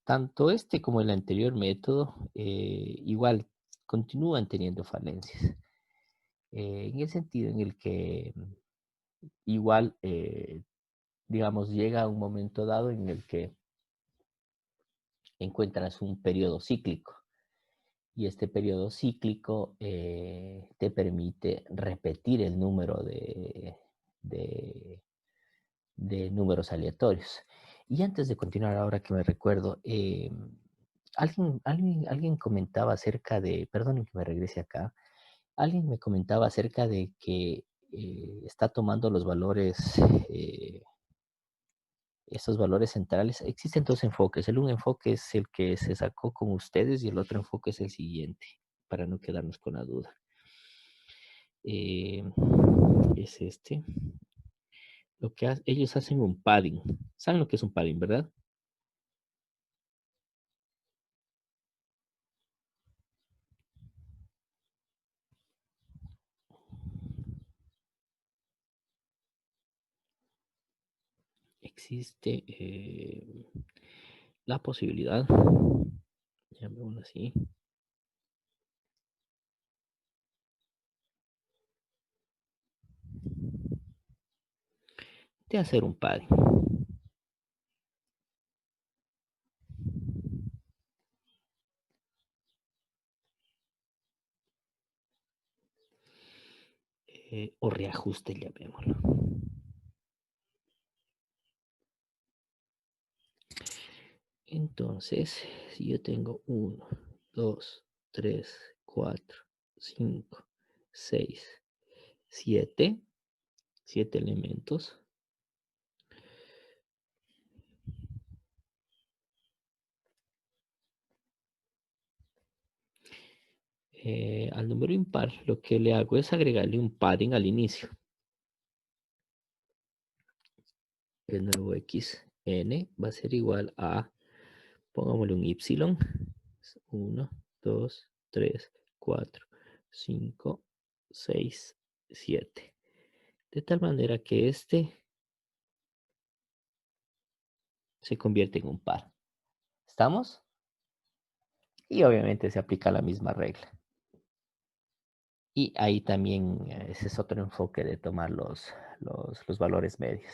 tanto este como el anterior método, igual continúan teniendo falencias. En el sentido en el que igual, digamos, llega un momento dado en el que encuentras un periodo cíclico. Y este periodo cíclico te permite repetir el número de números aleatorios. Y antes de continuar, ahora que me recuerdo, alguien comentaba acerca de, perdonen que me regrese acá, alguien me comentaba acerca de que está tomando los valores, estos valores centrales. Existen dos enfoques. Un enfoque es el que se sacó con ustedes y el otro enfoque es el siguiente, para no quedarnos con la duda. Es este. Lo que ellos hacen un padding. ¿Saben lo que es un padding, verdad? Existe la posibilidad, llamémoslo así, de hacer un padding. O reajuste, llamémoslo. Entonces, si yo tengo 1, 2, 3, 4, 5, 6, 7 elementos, al número impar lo que le hago es agregarle un padding al inicio. El nuevo xn va a ser igual a, pongámosle un y, 1, 2, 3, 4, 5, 6, 7. De tal manera que este se convierte en un par. ¿Estamos? Y obviamente se aplica la misma regla. Y ahí también ese es otro enfoque de tomar los valores medios.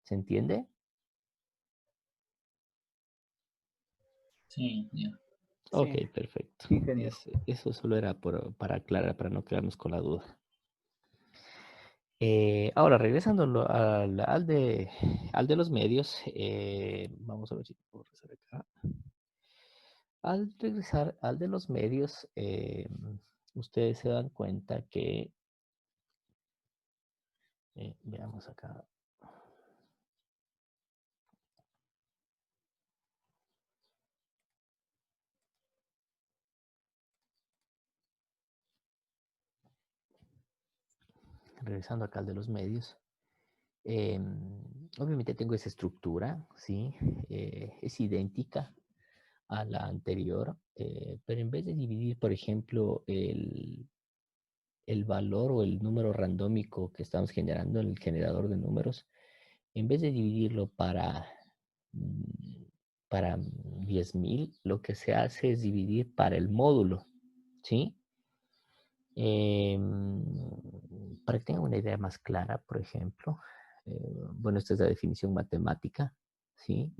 ¿Se entiende? Sí, ya. Ok, Sí. perfecto. Sí, ingeniero. Eso solo era para aclarar, para no quedarnos con la duda. Ahora, regresando al de los medios, vamos a ver si puedo regresar acá. Al regresar al de los medios, ustedes se dan cuenta que, veamos acá, regresando acá al de los medios, obviamente tengo esa estructura, ¿sí? Es idéntica a la anterior, pero en vez de dividir, por ejemplo, el valor o el número randómico que estamos generando en el generador de números, en vez de dividirlo para 10.000, lo que se hace es dividir para el módulo, ¿sí? Para que tengan una idea más clara, por ejemplo, bueno, esta es la definición matemática, ¿sí?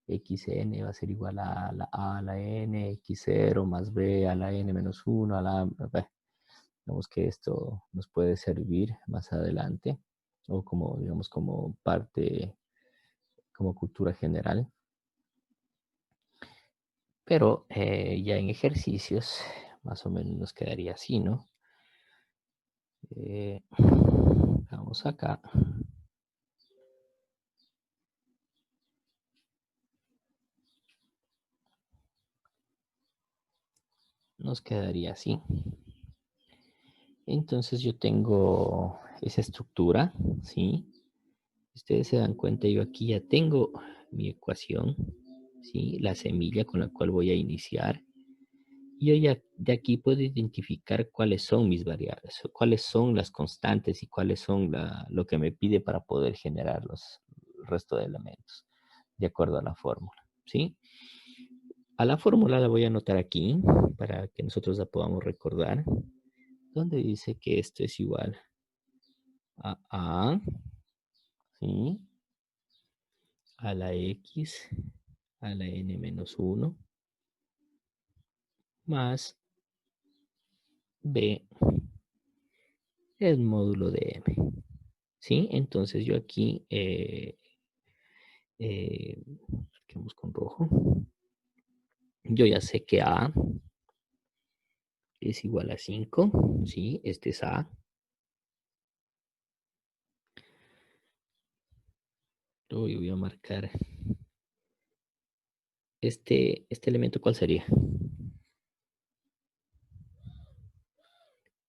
Xn va a ser igual a la A a la n, x0 más b a la n menos 1 a la... Digamos que esto nos puede servir más adelante, o como, digamos, como parte, como cultura general. Pero ya en ejercicios, más o menos nos quedaría así, ¿no? Vamos acá. Nos quedaría así. Entonces yo tengo esa estructura, ¿sí? Ustedes se dan cuenta, yo aquí ya tengo mi ecuación, ¿sí? La semilla con la cual voy a iniciar. Yo ya de aquí puedo identificar cuáles son mis variables, o cuáles son las constantes y cuáles son lo que me pide para poder generar el resto de elementos, de acuerdo a la fórmula, ¿sí? A la fórmula la voy a anotar aquí para que nosotros la podamos recordar, donde dice que esto es igual a A, ¿sí? A la X a la N menos 1 más B el módulo de M, ¿sí? Entonces yo aquí, marquemos con rojo, yo ya sé que A es igual a 5, ¿sí? Este es A. Luego yo voy a marcar este elemento, ¿cuál sería?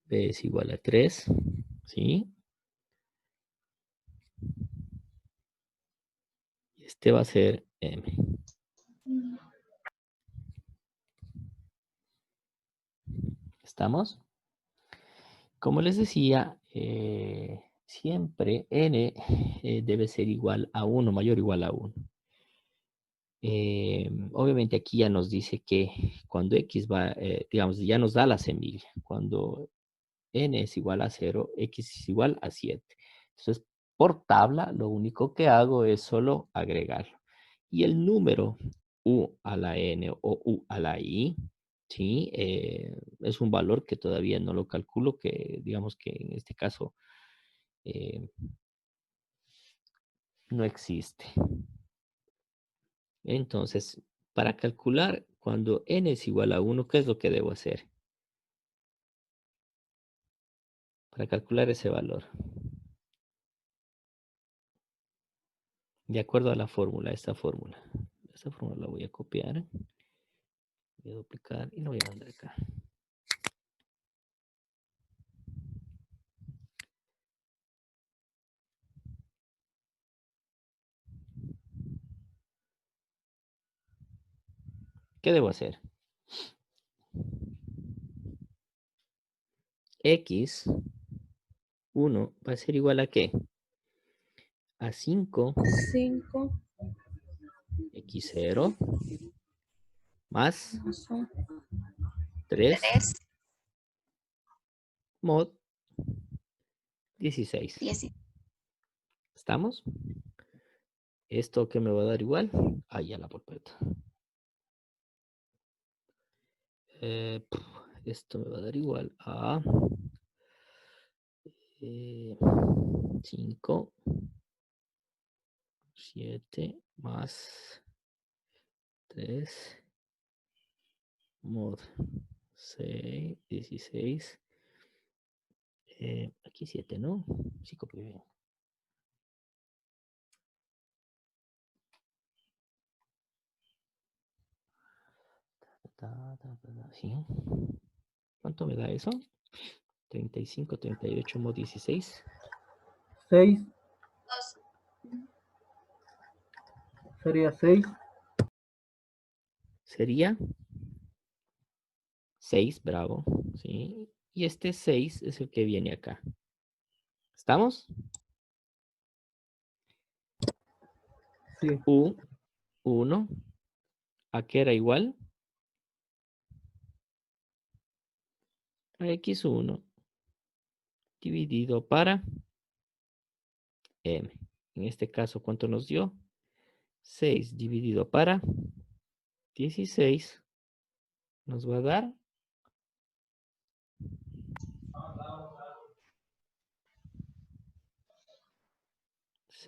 B es igual a 3, ¿sí? Este va a ser M. ¿Estamos? Como les decía, siempre N debe ser igual a 1, mayor o igual a 1. Obviamente aquí ya nos dice que cuando X va, digamos, ya nos da la semilla. Cuando N es igual a 0, X es igual a 7. Entonces, por tabla, lo único que hago es solo agregarlo. Y el número U a la N o U a la I, ¿sí? Es un valor que todavía no lo calculo, que digamos que en este caso no existe. Entonces, para calcular cuando N es igual a 1, ¿qué es lo que debo hacer? Para calcular ese valor. De acuerdo a la fórmula, esta fórmula. Esta fórmula la voy a copiar. Voy a duplicar y lo voy a mandar acá. ¿Qué debo hacer? X, 1, va a ser igual a ¿qué? A 5, 5 X0, más más 1 3 3, mod 16. 10. ¿Estamos? ¿Esto qué me va a dar igual? Ahí ya la polpeta. Esto me va a dar igual a 5, 7 más 3 mod 6, 16. Aquí 7, ¿no? Sí, copié bien. ¿Sí? ¿Cuánto me da eso? 35, 38 mod 16. 6. 2. Sería 6. Sería 6, bravo. ¿Sí? Y este 6 es el que viene acá. ¿Estamos? Sí. U1. ¿A qué era igual? A X1 dividido para M. En este caso, ¿cuánto nos dio? 6 dividido para 16 nos va a dar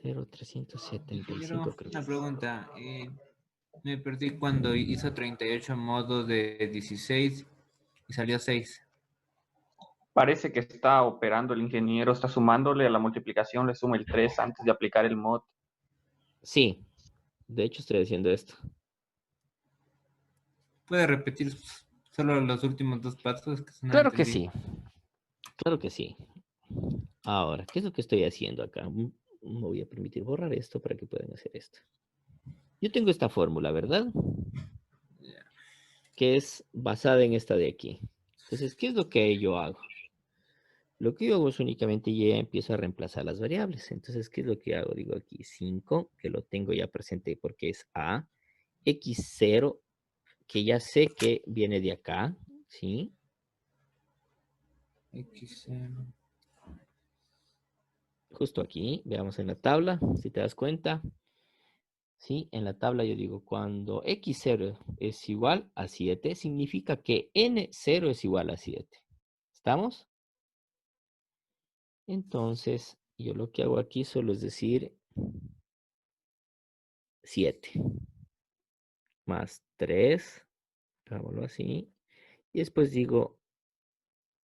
0,375, creo que Una es. pregunta. Me perdí cuando hizo 38 modos de 16 y salió 6. Parece que está operando el ingeniero, está sumándole a la multiplicación, le suma el 3 antes de aplicar el mod. Sí, de hecho estoy haciendo esto. ¿Puede repetir solo los últimos dos pasos? Que no Claro que entendí. sí. Claro que sí. Ahora, ¿qué es lo que estoy haciendo acá? Me voy a permitir borrar esto para que puedan hacer esto. Yo tengo esta fórmula, ¿verdad? Que es basada en esta de aquí. Entonces, ¿qué es lo que yo hago? Lo que yo hago es únicamente ya empiezo a reemplazar las variables. Entonces, ¿qué es lo que hago? Digo aquí 5, que lo tengo ya presente porque es A. X0, que ya sé que viene de acá, ¿sí? X0. Justo aquí, veamos en la tabla, si te das cuenta. ¿Sí? En la tabla yo digo, cuando X0 es igual a 7, significa que N0 es igual a 7. ¿Estamos? Entonces, yo lo que hago aquí solo es decir 7 más 3, hagámoslo así, y después digo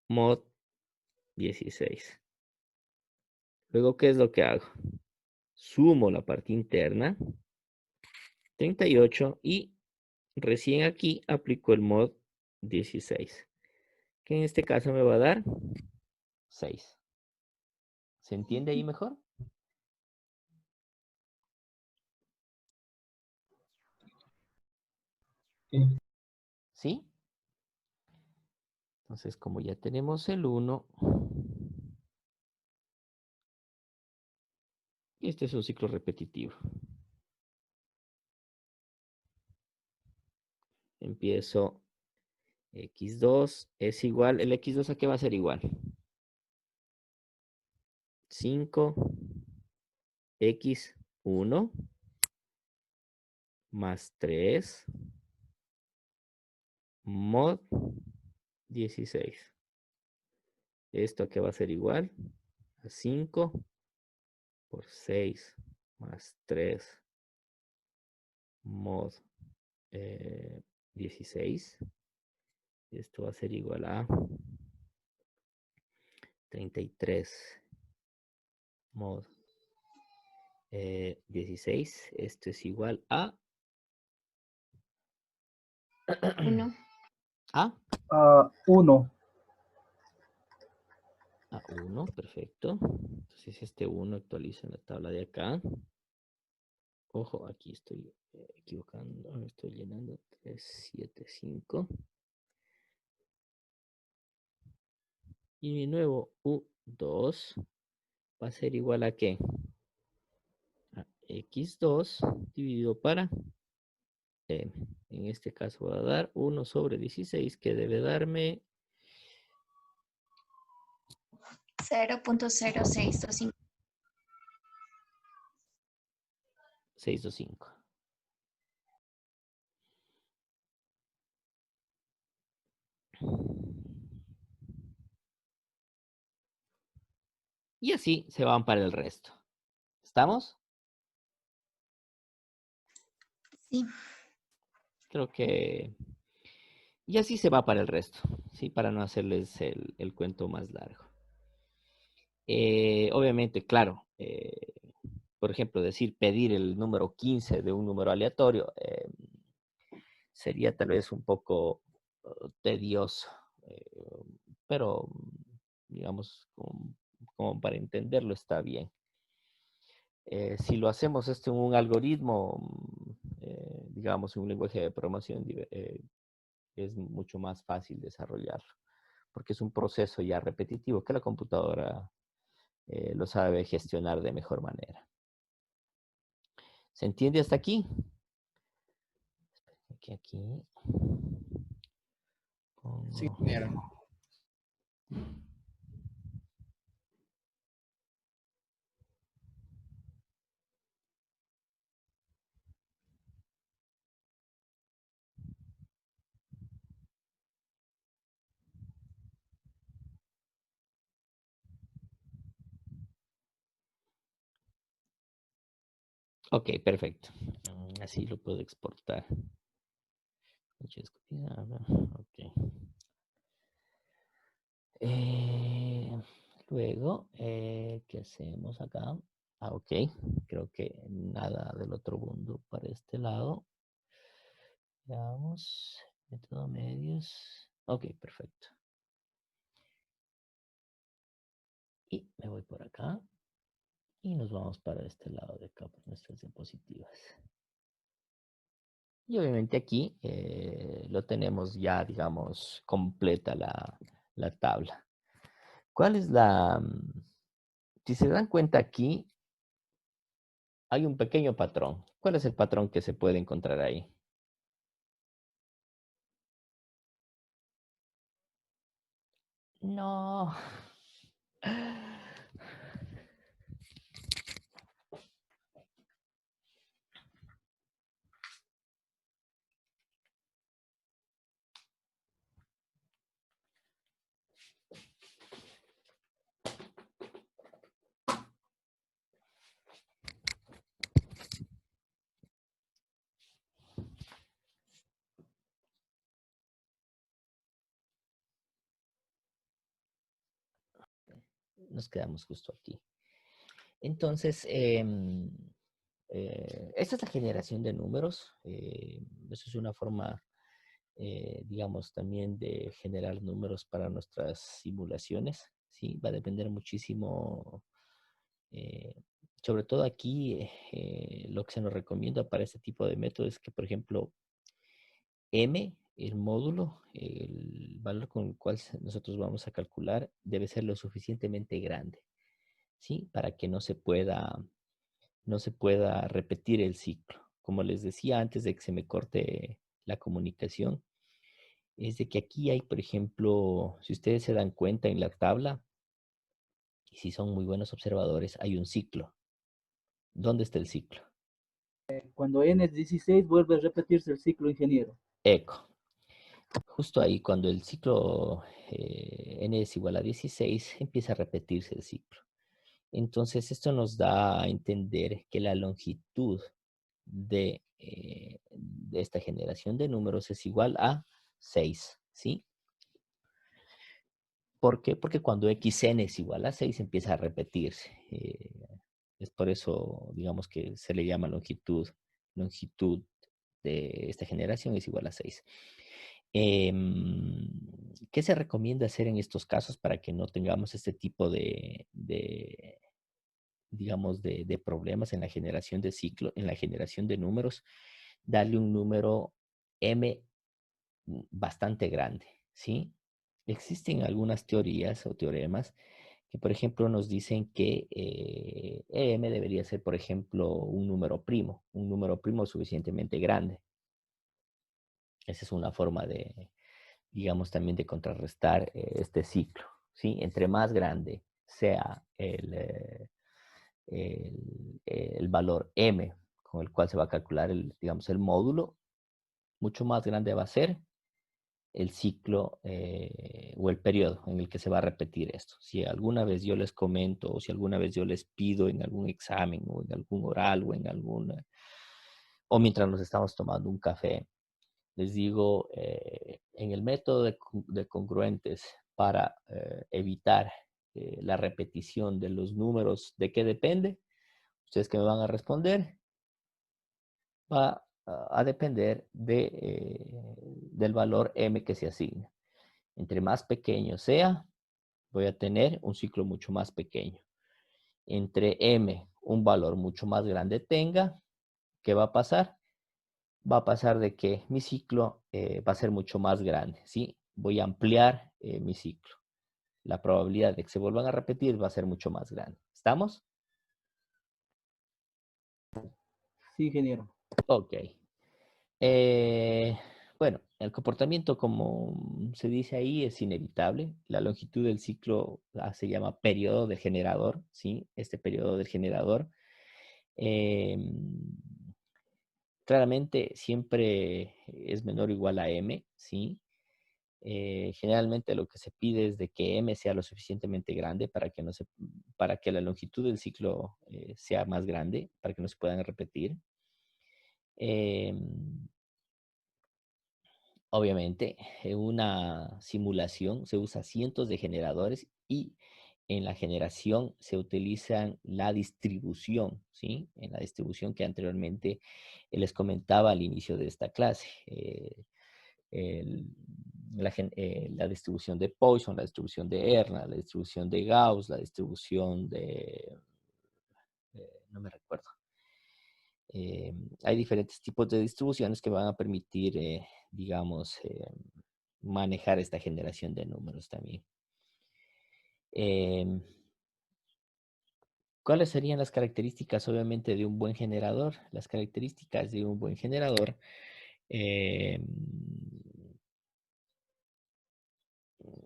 mod 16. Luego, ¿qué es lo que hago? Sumo la parte interna, 38, y recién aquí aplico el mod 16, que en este caso me va a dar 6. ¿Se entiende ahí mejor? ¿Sí? Entonces, como ya tenemos el 1, este es un ciclo repetitivo. Empiezo x2 es igual, ¿el x2 a qué va a ser igual? 5 x1 más 3 mod 16. ¿Esto a qué va a ser igual? A 5 por 6 más 3 mod 16. Esto va a ser igual a 33 mod 16. Esto es igual a 1. A. 1. A 1, perfecto. Entonces este 1 actualizo en la tabla de acá. Ojo, aquí estoy equivocando, me estoy llenando. 3, 7, 5. Y mi nuevo U2 va a ser igual a ¿qué? A X2 dividido para M. En este caso voy a dar 1 sobre 16, que debe darme 0.0625. 625. Y así se van para el resto. ¿Estamos? Sí. Creo que... Y así se va para el resto, ¿sí? Para no hacerles el cuento más largo. Obviamente, claro, por ejemplo, pedir el número 15 de un número aleatorio sería tal vez un poco tedioso, pero digamos, como para entenderlo está bien. Si lo hacemos esto en un algoritmo, digamos, en un lenguaje de programación, es mucho más fácil desarrollarlo, porque es un proceso ya repetitivo que la computadora lo sabe gestionar de mejor manera. ¿Se entiende hasta aquí? Aquí. Sí, Pongo. ingeniero. Ok, perfecto. Así lo puedo exportar. Ok. Luego, ¿qué hacemos acá? Ah, ok. Creo que nada del otro mundo para este lado. Veamos. Método medios. Ok, perfecto. Y me voy por acá. Y nos vamos para este lado de acá, por nuestras diapositivas. Y obviamente aquí lo tenemos ya, digamos, completa la tabla. ¿Cuál es si se dan cuenta aquí, hay un pequeño patrón. ¿Cuál es el patrón que se puede encontrar ahí? No. Nos quedamos justo aquí. Entonces, esta es la generación de números. Eso es una forma, digamos, también de generar números para nuestras simulaciones. ¿Sí? Va a depender muchísimo, sobre todo aquí, lo que se nos recomienda para este tipo de método es que, por ejemplo, M, el módulo, el valor con el cual nosotros vamos a calcular, debe ser lo suficientemente grande, ¿sí? Para que no se pueda repetir el ciclo. Como les decía antes de que se me corte la comunicación, es de que aquí hay, por ejemplo, si ustedes se dan cuenta en la tabla, y si son muy buenos observadores, hay un ciclo. ¿Dónde está el ciclo? Cuando n es 16, vuelve a repetirse el ciclo, ingeniero. Eco. Justo ahí, cuando el ciclo n es igual a 16, empieza a repetirse el ciclo. Entonces, esto nos da a entender que la longitud de esta generación de números es igual a 6, ¿sí? ¿Por qué? Porque cuando xn es igual a 6 empieza a repetirse. Es por eso, digamos que se le llama longitud de esta generación es igual a 6. ¿Qué se recomienda hacer en estos casos para que no tengamos este tipo digamos, de problemas en la generación de ciclo, en la generación de números? Darle un número m bastante grande, ¿sí? Existen algunas teorías o teoremas que, por ejemplo, nos dicen que m debería ser, por ejemplo, un número primo suficientemente grande. Esa es una forma de, digamos, también de contrarrestar este ciclo, ¿sí? Entre más grande sea el valor m con el cual se va a calcular digamos, el módulo, mucho más grande va a ser el ciclo o el periodo en el que se va a repetir esto. Si alguna vez yo les comento o si alguna vez yo les pido en algún examen o en algún oral o en alguna, o mientras nos estamos tomando un café, les digo, en el método de congruentes para evitar la repetición de los números, ¿de qué depende? Ustedes que me van a responder, va a depender del valor m que se asigna. Entre más pequeño sea, voy a tener un ciclo mucho más pequeño. Entre m un valor mucho más grande tenga, ¿qué va a pasar? Va a pasar de que mi ciclo va a ser mucho más grande, ¿sí? Voy a ampliar mi ciclo. La probabilidad de que se vuelvan a repetir va a ser mucho más grande. ¿Estamos? Sí, ingeniero. Ok. Bueno, el comportamiento, como se dice ahí, es inevitable. La longitud del ciclo se llama periodo del generador, ¿sí? Este periodo del generador. Claramente siempre es menor o igual a m, ¿sí? Generalmente lo que se pide es de que m sea lo suficientemente grande para que la longitud del ciclo sea más grande, para que no se puedan repetir. Obviamente, en una simulación se usa cientos de generadores y en la generación se utiliza la distribución, ¿sí? En la distribución que anteriormente les comentaba al inicio de esta clase. La distribución de Poisson, la distribución de Erna, la distribución de Gauss, la distribución no me recuerdo. Hay diferentes tipos de distribuciones que van a permitir, digamos, manejar esta generación de números también. ¿Cuáles serían las características, obviamente, de un buen generador? Las características de un buen generador.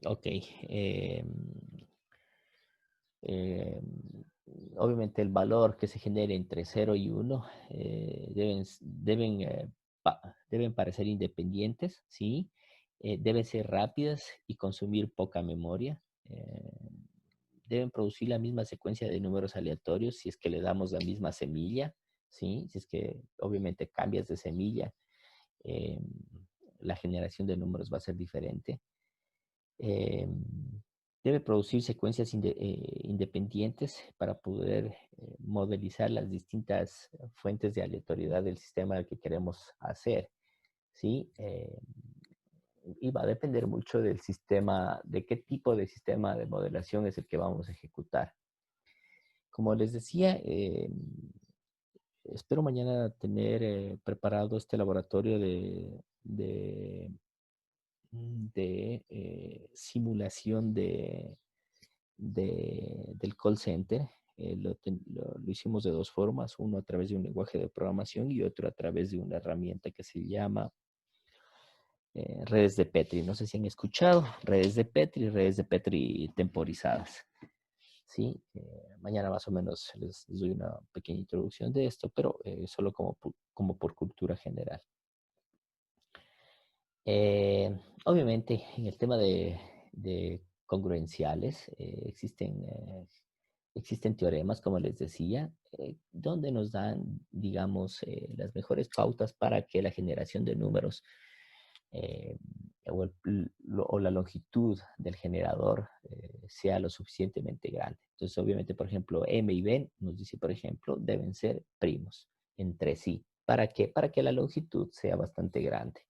Ok. Obviamente el valor que se genere entre 0 y 1 deben parecer independientes, ¿sí? Deben ser rápidas y consumir poca memoria. Deben producir la misma secuencia de números aleatorios si es que le damos la misma semilla, ¿sí? Si es que obviamente cambias de semilla, la generación de números va a ser diferente. Debe producir secuencias independientes para poder modelizar las distintas fuentes de aleatoriedad del sistema que queremos hacer, ¿sí? Y va a depender mucho del sistema, de qué tipo de sistema de modelación es el que vamos a ejecutar. Como les decía, espero mañana tener preparado este laboratorio de simulación del call center. Lo hicimos de dos formas, uno a través de un lenguaje de programación y otro a través de una herramienta que se llama redes de Petri. No sé si han escuchado redes de Petri temporizadas. ¿Sí? Mañana más o menos les doy una pequeña introducción de esto, pero solo como por cultura general. Obviamente, en el tema de congruenciales, existen teoremas, como les decía, donde nos dan, digamos, las mejores pautas para que la generación de números o la longitud del generador sea lo suficientemente grande. Entonces, obviamente, por ejemplo, M y B nos dice, por ejemplo, deben ser primos entre sí. ¿Para qué? Para que la longitud sea bastante grande.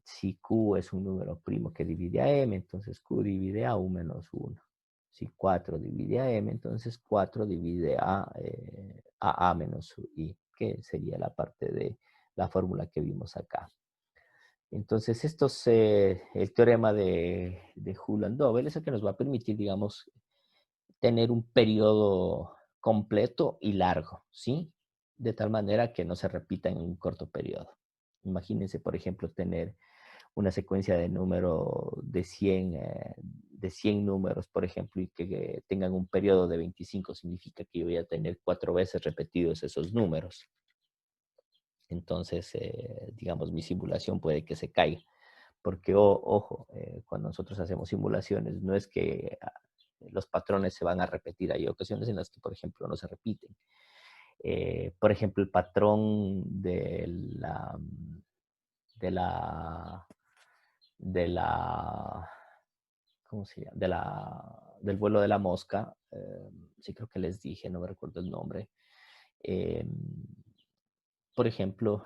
Si Q es un número primo que divide a M, entonces Q divide a U menos 1. Si 4 divide a M, entonces 4 divide a A menos I, que sería la parte de la fórmula que vimos acá. Entonces, esto es el teorema de Houland-Dobel, es el que nos va a permitir, digamos, tener un periodo completo y largo, ¿sí? de tal manera que no se repita en un corto periodo. Imagínense, por ejemplo, tener una secuencia de número de 100 números, por ejemplo, y que tengan un periodo de 25, significa que yo voy a tener 4 veces repetidos esos números. Entonces, digamos, mi simulación puede que se caiga. Porque, ojo, cuando nosotros hacemos simulaciones, no es que los patrones se van a repetir. Hay ocasiones en las que, por ejemplo, no se repiten. Por ejemplo, el patrón del ¿cómo se llama? Del vuelo de la mosca. Sí, creo que les dije, no me recuerdo el nombre. Por ejemplo,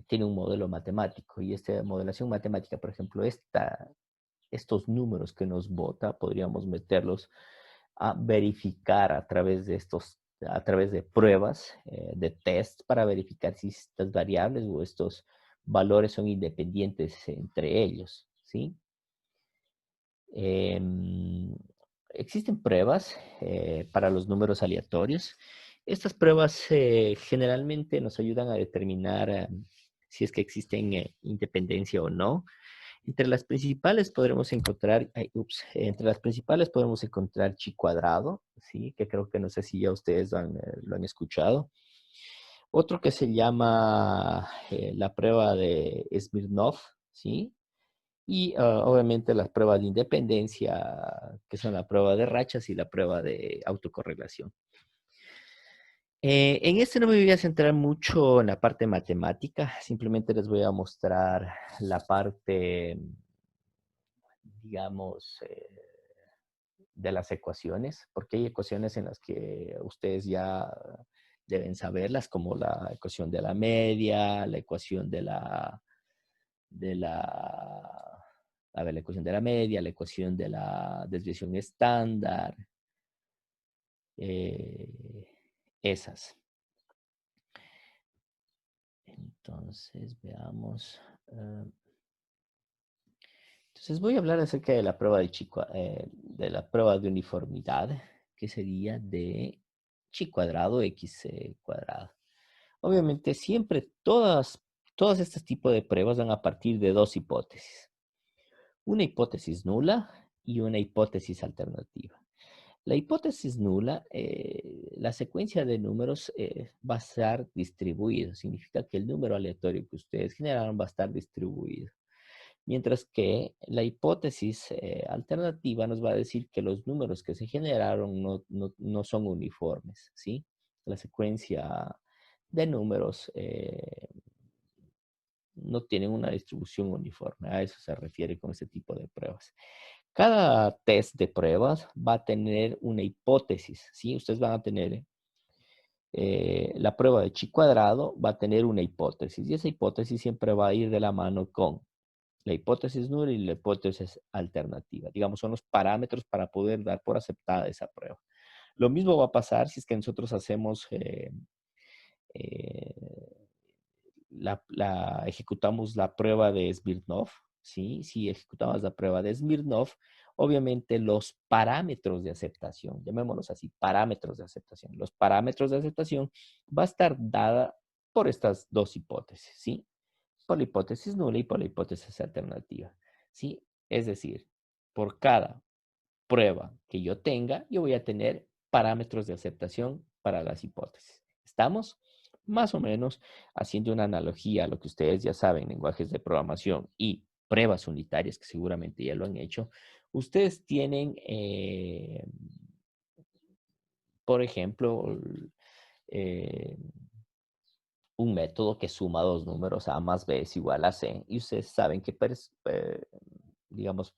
tiene un modelo matemático y esta modelación matemática, por ejemplo, estos números que nos bota, podríamos meterlos a verificar a través de pruebas, de test, para verificar si estas variables o estos valores son independientes entre ellos, ¿sí? Existen pruebas para los números aleatorios. Estas pruebas generalmente nos ayudan a determinar si es que existen independencia o no. Entre las principales podremos encontrar, chi cuadrado, ¿sí? Que creo que no sé si ya ustedes lo han escuchado. Otro que se llama la prueba de Smirnov, ¿sí? Y obviamente las pruebas de independencia, que son la prueba de rachas y la prueba de autocorrelación. En este no me voy a centrar mucho en la parte matemática, simplemente les voy a mostrar la parte, digamos, de las ecuaciones, porque hay ecuaciones en las que ustedes ya deben saberlas, como la ecuación de la media, la ecuación la ecuación de la media, la ecuación de la desviación estándar, esas. Entonces, veamos. Entonces, voy a hablar acerca de la prueba de la prueba de uniformidad, que sería de chi cuadrado x cuadrado. Obviamente, siempre todos estos tipos de pruebas van a partir de dos hipótesis. Una hipótesis nula y una hipótesis alternativa. La hipótesis nula, la secuencia de números va a estar distribuida. Significa que el número aleatorio que ustedes generaron va a estar distribuido. Mientras que la hipótesis alternativa nos va a decir que los números que se generaron no son uniformes, ¿sí? La secuencia de números no tienen una distribución uniforme. A eso se refiere con este tipo de pruebas. Cada test de pruebas va a tener una hipótesis, ¿sí? Ustedes van a tener la prueba de chi cuadrado, va a tener una hipótesis, y esa hipótesis siempre va a ir de la mano con la hipótesis nula y la hipótesis alternativa. Digamos, son los parámetros para poder dar por aceptada esa prueba. Lo mismo va a pasar si es que nosotros hacemos ejecutamos la prueba de Smirnov, ¿sí? Si ejecutamos la prueba de Smirnov, obviamente los parámetros de aceptación, llamémoslos así, parámetros de aceptación. Los parámetros de aceptación va a estar dada por estas dos hipótesis, ¿sí? Por la hipótesis nula y por la hipótesis alternativa, ¿sí? Es decir, por cada prueba que yo tenga, yo voy a tener parámetros de aceptación para las hipótesis. ¿Estamos? Más o menos haciendo una analogía a lo que ustedes ya saben, lenguajes de programación y pruebas unitarias, que seguramente ya lo han hecho. Ustedes tienen, por ejemplo, un método que suma dos números, A más B es igual a C, y ustedes saben que, digamos,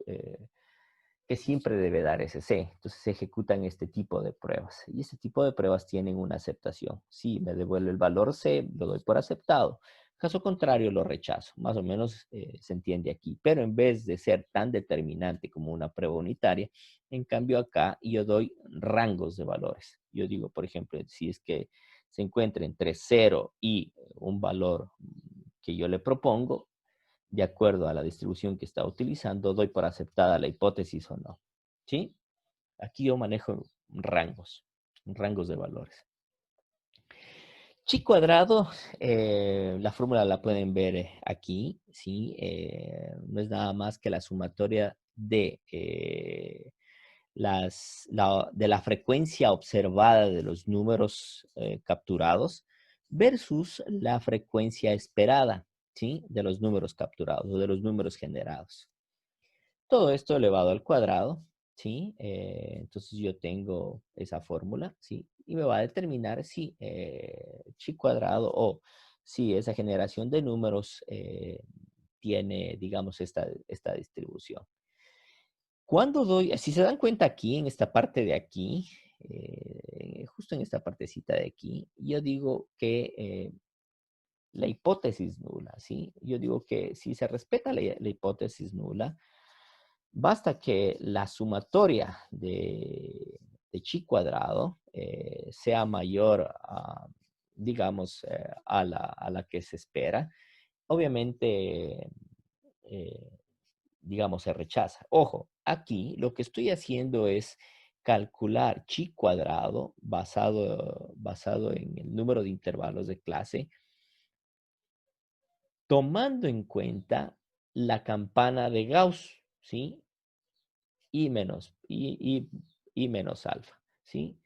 que siempre debe dar ese C. Entonces se ejecutan este tipo de pruebas. Y este tipo de pruebas tienen una aceptación. Si me devuelve el valor C, lo doy por aceptado. Caso contrario, lo rechazo. Más o menos se entiende aquí. Pero en vez de ser tan determinante como una prueba unitaria, en cambio acá yo doy rangos de valores. Yo digo, por ejemplo, si es que se encuentra entre 0 y un valor que yo le propongo, de acuerdo a la distribución que está utilizando, doy por aceptada la hipótesis o no. ¿Sí? Aquí yo manejo rangos de valores. Chi cuadrado, la fórmula la pueden ver aquí, ¿sí? No es nada más que la sumatoria de, de la frecuencia observada de los números capturados versus la frecuencia esperada, ¿sí? De los números capturados o de los números generados. Todo esto elevado al cuadrado, ¿sí? Entonces yo tengo esa fórmula, ¿sí? Y me va a determinar si chi cuadrado o si esa generación de números tiene, digamos, esta distribución. Cuando doy, si se dan cuenta aquí, en esta parte de aquí, justo en esta partecita de aquí, yo digo que la hipótesis nula, ¿sí? Yo digo que si se respeta la hipótesis nula, basta que la sumatoria de chi cuadrado sea mayor a, digamos, a la que se espera. Obviamente, digamos, se rechaza. Ojo, aquí lo que estoy haciendo es calcular chi cuadrado basado en el número de intervalos de clase, tomando en cuenta la campana de Gauss, ¿sí? Y menos alfa, ¿sí?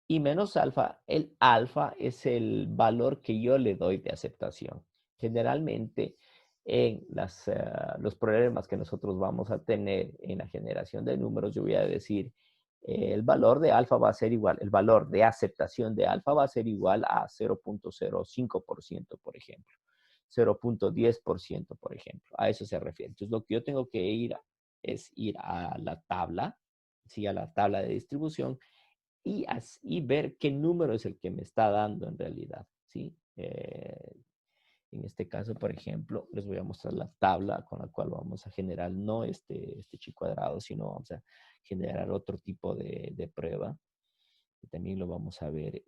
Y menos alfa, el alfa es el valor que yo le doy de aceptación. Generalmente, en los problemas que nosotros vamos a tener en la generación de números, yo voy a decir, el valor de alfa va a ser igual, el valor de aceptación de alfa va a ser igual a 0.05%, por ejemplo. 0.10%, por ejemplo. A eso se refiere. Entonces, lo que yo tengo que ir es ir a la tabla, ¿sí? A la tabla de distribución y ver qué número es el que me está dando en realidad, ¿sí? En este caso, por ejemplo, les voy a mostrar la tabla con la cual vamos a generar no este chi cuadrado, sino vamos a generar otro tipo de prueba. Y también lo vamos a ver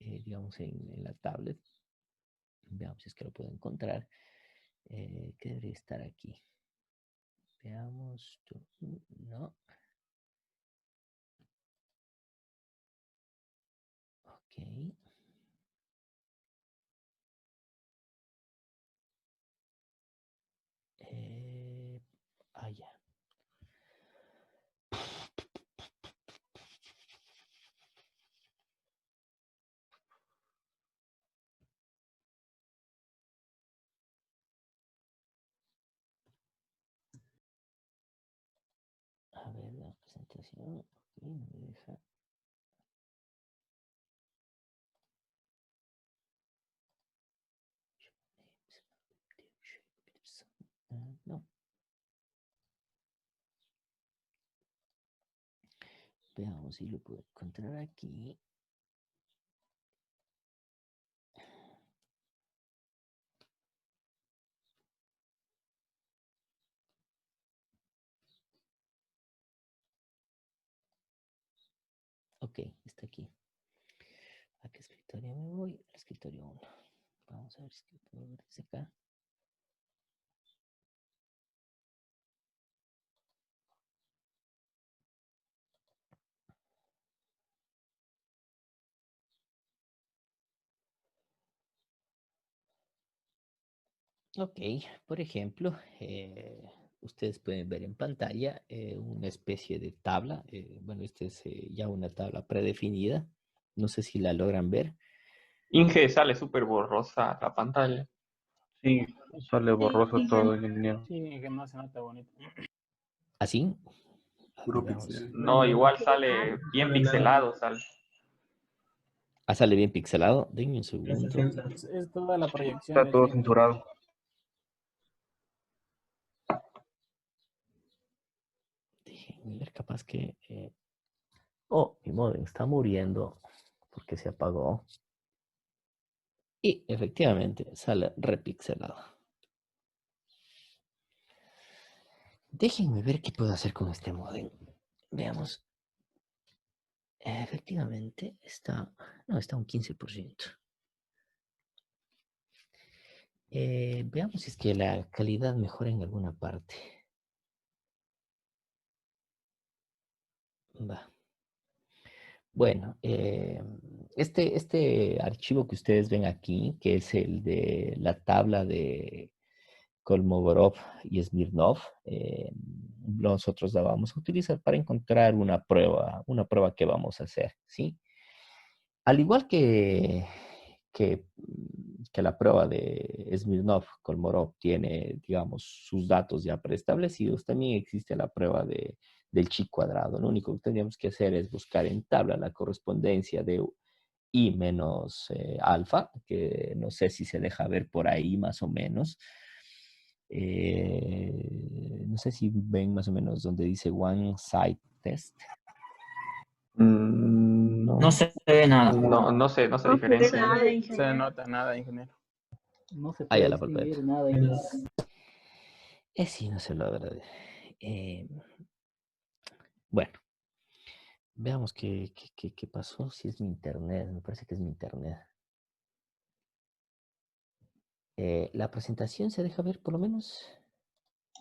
digamos, en la tablet. Veamos si es que lo puedo encontrar. ¿Qué debería estar aquí? Veamos. No. Ok. Ya. A ver, la presentación. Ok, no me deja. No. Veamos si lo puedo encontrar aquí. Ok, está aquí. ¿A qué escritorio me voy? Al escritorio 1. Vamos a ver si lo puedo ver desde acá. Ok, por ejemplo, ustedes pueden ver en pantalla una especie de tabla. Bueno, esta es ya una tabla predefinida. No sé si la logran ver. Inge, sale súper borrosa la pantalla. Sí, sale borroso todo el lineal. Sí, que no se nota bonito. ¿Así? Puro Veamos. pixel. No, igual sale bien pixelado, sale. Ah, sale bien pixelado. Denme un segundo. Es toda la proyección. Está todo censurado. Déjenme ver, capaz que... Oh, mi modem está muriendo porque se apagó. Y efectivamente sale repixelado. Déjenme ver qué puedo hacer con este modem. Veamos. Efectivamente está... No, está un 15%. Veamos si es que la calidad mejora en alguna parte. Va. Bueno, este archivo que ustedes ven aquí, que es el de la tabla de Kolmogorov y Smirnov, nosotros la vamos a utilizar para encontrar una prueba que vamos a hacer, ¿sí? Al igual que la prueba de Smirnov, Kolmogorov tiene, digamos, sus datos ya preestablecidos, también existe la prueba del chi cuadrado. Lo único que tendríamos que hacer es buscar en tabla la correspondencia de i menos alfa, que no sé si se deja ver por ahí más o menos. No sé si ven más o menos donde dice one side test. No. No se ve nada. No se No se ve diferencia. nada, Se ingeniero. nota nada, ingeniero. No se Ah, puede ya la palpeta. distinguir nada. Sí, no sé la verdad. Bueno, veamos qué pasó. Si es mi internet, me parece que es mi internet. ¿La presentación se deja ver por lo menos?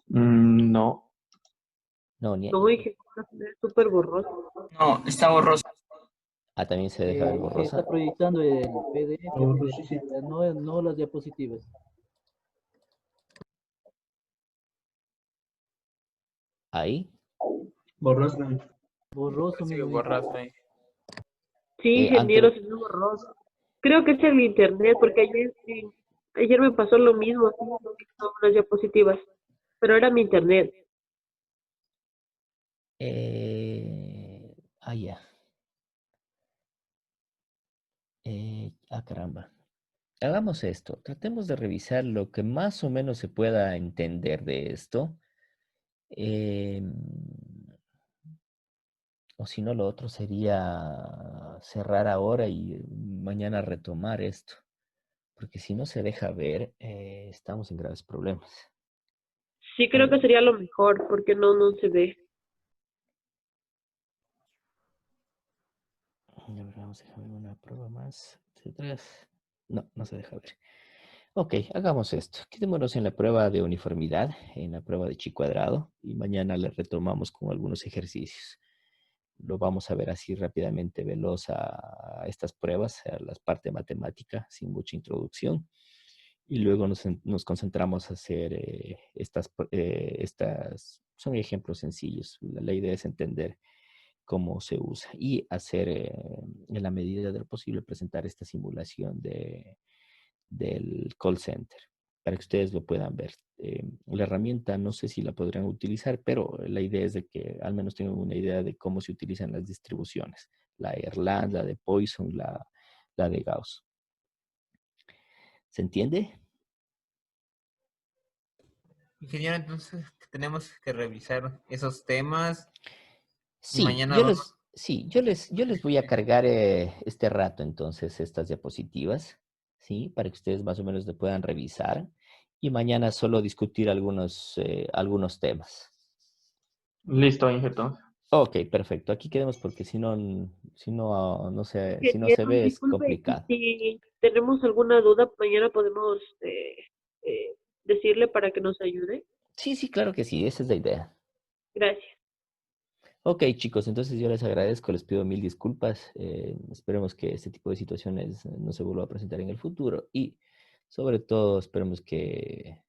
No. No, ni... No, ingeniero, es súper borroso. No, está borroso. Ah, también se deja ver Que borrosa. está proyectando el PDF, no las diapositivas. Ahí. Borroso. Borroso, Sigue mismo. borrazo ahí. Sí, ingeniero, sí es borroso. Creo que es el internet, porque ayer me pasó lo mismo así, con las diapositivas, pero era mi internet. Ya. Caramba. Hagamos esto. Tratemos de revisar lo que más o menos se pueda entender de esto. O si no, lo otro sería cerrar ahora y mañana retomar esto. Porque si no se deja ver, estamos en graves problemas. Sí, creo que sería lo mejor, porque no se ve. A ver, vamos a dejar una prueba más. Atrás. No se deja ver. Ok, hagamos esto. Quedémonos en la prueba de uniformidad, en la prueba de chi cuadrado, y mañana le retomamos con algunos ejercicios. Lo vamos a ver así rápidamente, veloz a estas pruebas, a la parte matemática, sin mucha introducción. Y luego nos concentramos a hacer estas, son ejemplos sencillos. La idea es entender cómo se usa y hacer, en la medida de lo posible, presentar esta simulación del call center para que ustedes lo puedan ver. La herramienta no sé si la podrán utilizar, pero la idea es de que al menos tengan una idea de cómo se utilizan las distribuciones. La Erlang, la de Poisson, la de Gauss. ¿Se entiende? Ingeniero, entonces tenemos que revisar esos temas. Y Sí, mañana vamos. yo les voy a cargar este rato entonces estas diapositivas, ¿sí? Para que ustedes más o menos lo puedan revisar y mañana solo discutir algunos temas. Listo, Ingeto. Ok, perfecto. Aquí quedemos porque si no se Ingeniero, ve es disculpe, y complicado. si tenemos alguna duda, mañana podemos decirle para que nos ayude. Sí, claro que sí, esa es la idea. Gracias. Ok, chicos, entonces yo les agradezco, les pido mil disculpas. Esperemos que este tipo de situaciones no se vuelva a presentar en el futuro y sobre todo esperemos que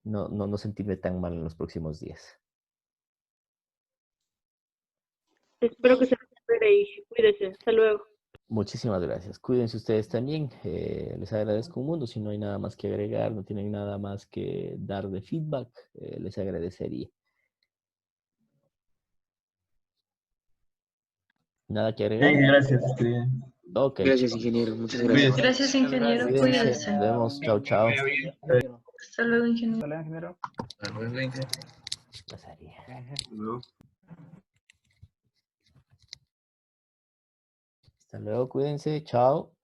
no sentirme tan mal en los próximos días. Espero que se recupere y cuídese. Hasta luego. Muchísimas gracias. Cuídense ustedes también. Les agradezco un mundo. Si no hay nada más que agregar, no tienen nada más que dar de feedback, les agradecería. ¿Nada que agregar? Gracias. Ok, Gracias, chicos. ingeniero. Muchas gracias. Gracias, ingeniero. Cuídense. Cuídese. Nos vemos. Chao, chao. Hasta luego, ingeniero. Hola, ingeniero. Pasaría. Hasta luego, cuídense. Chao.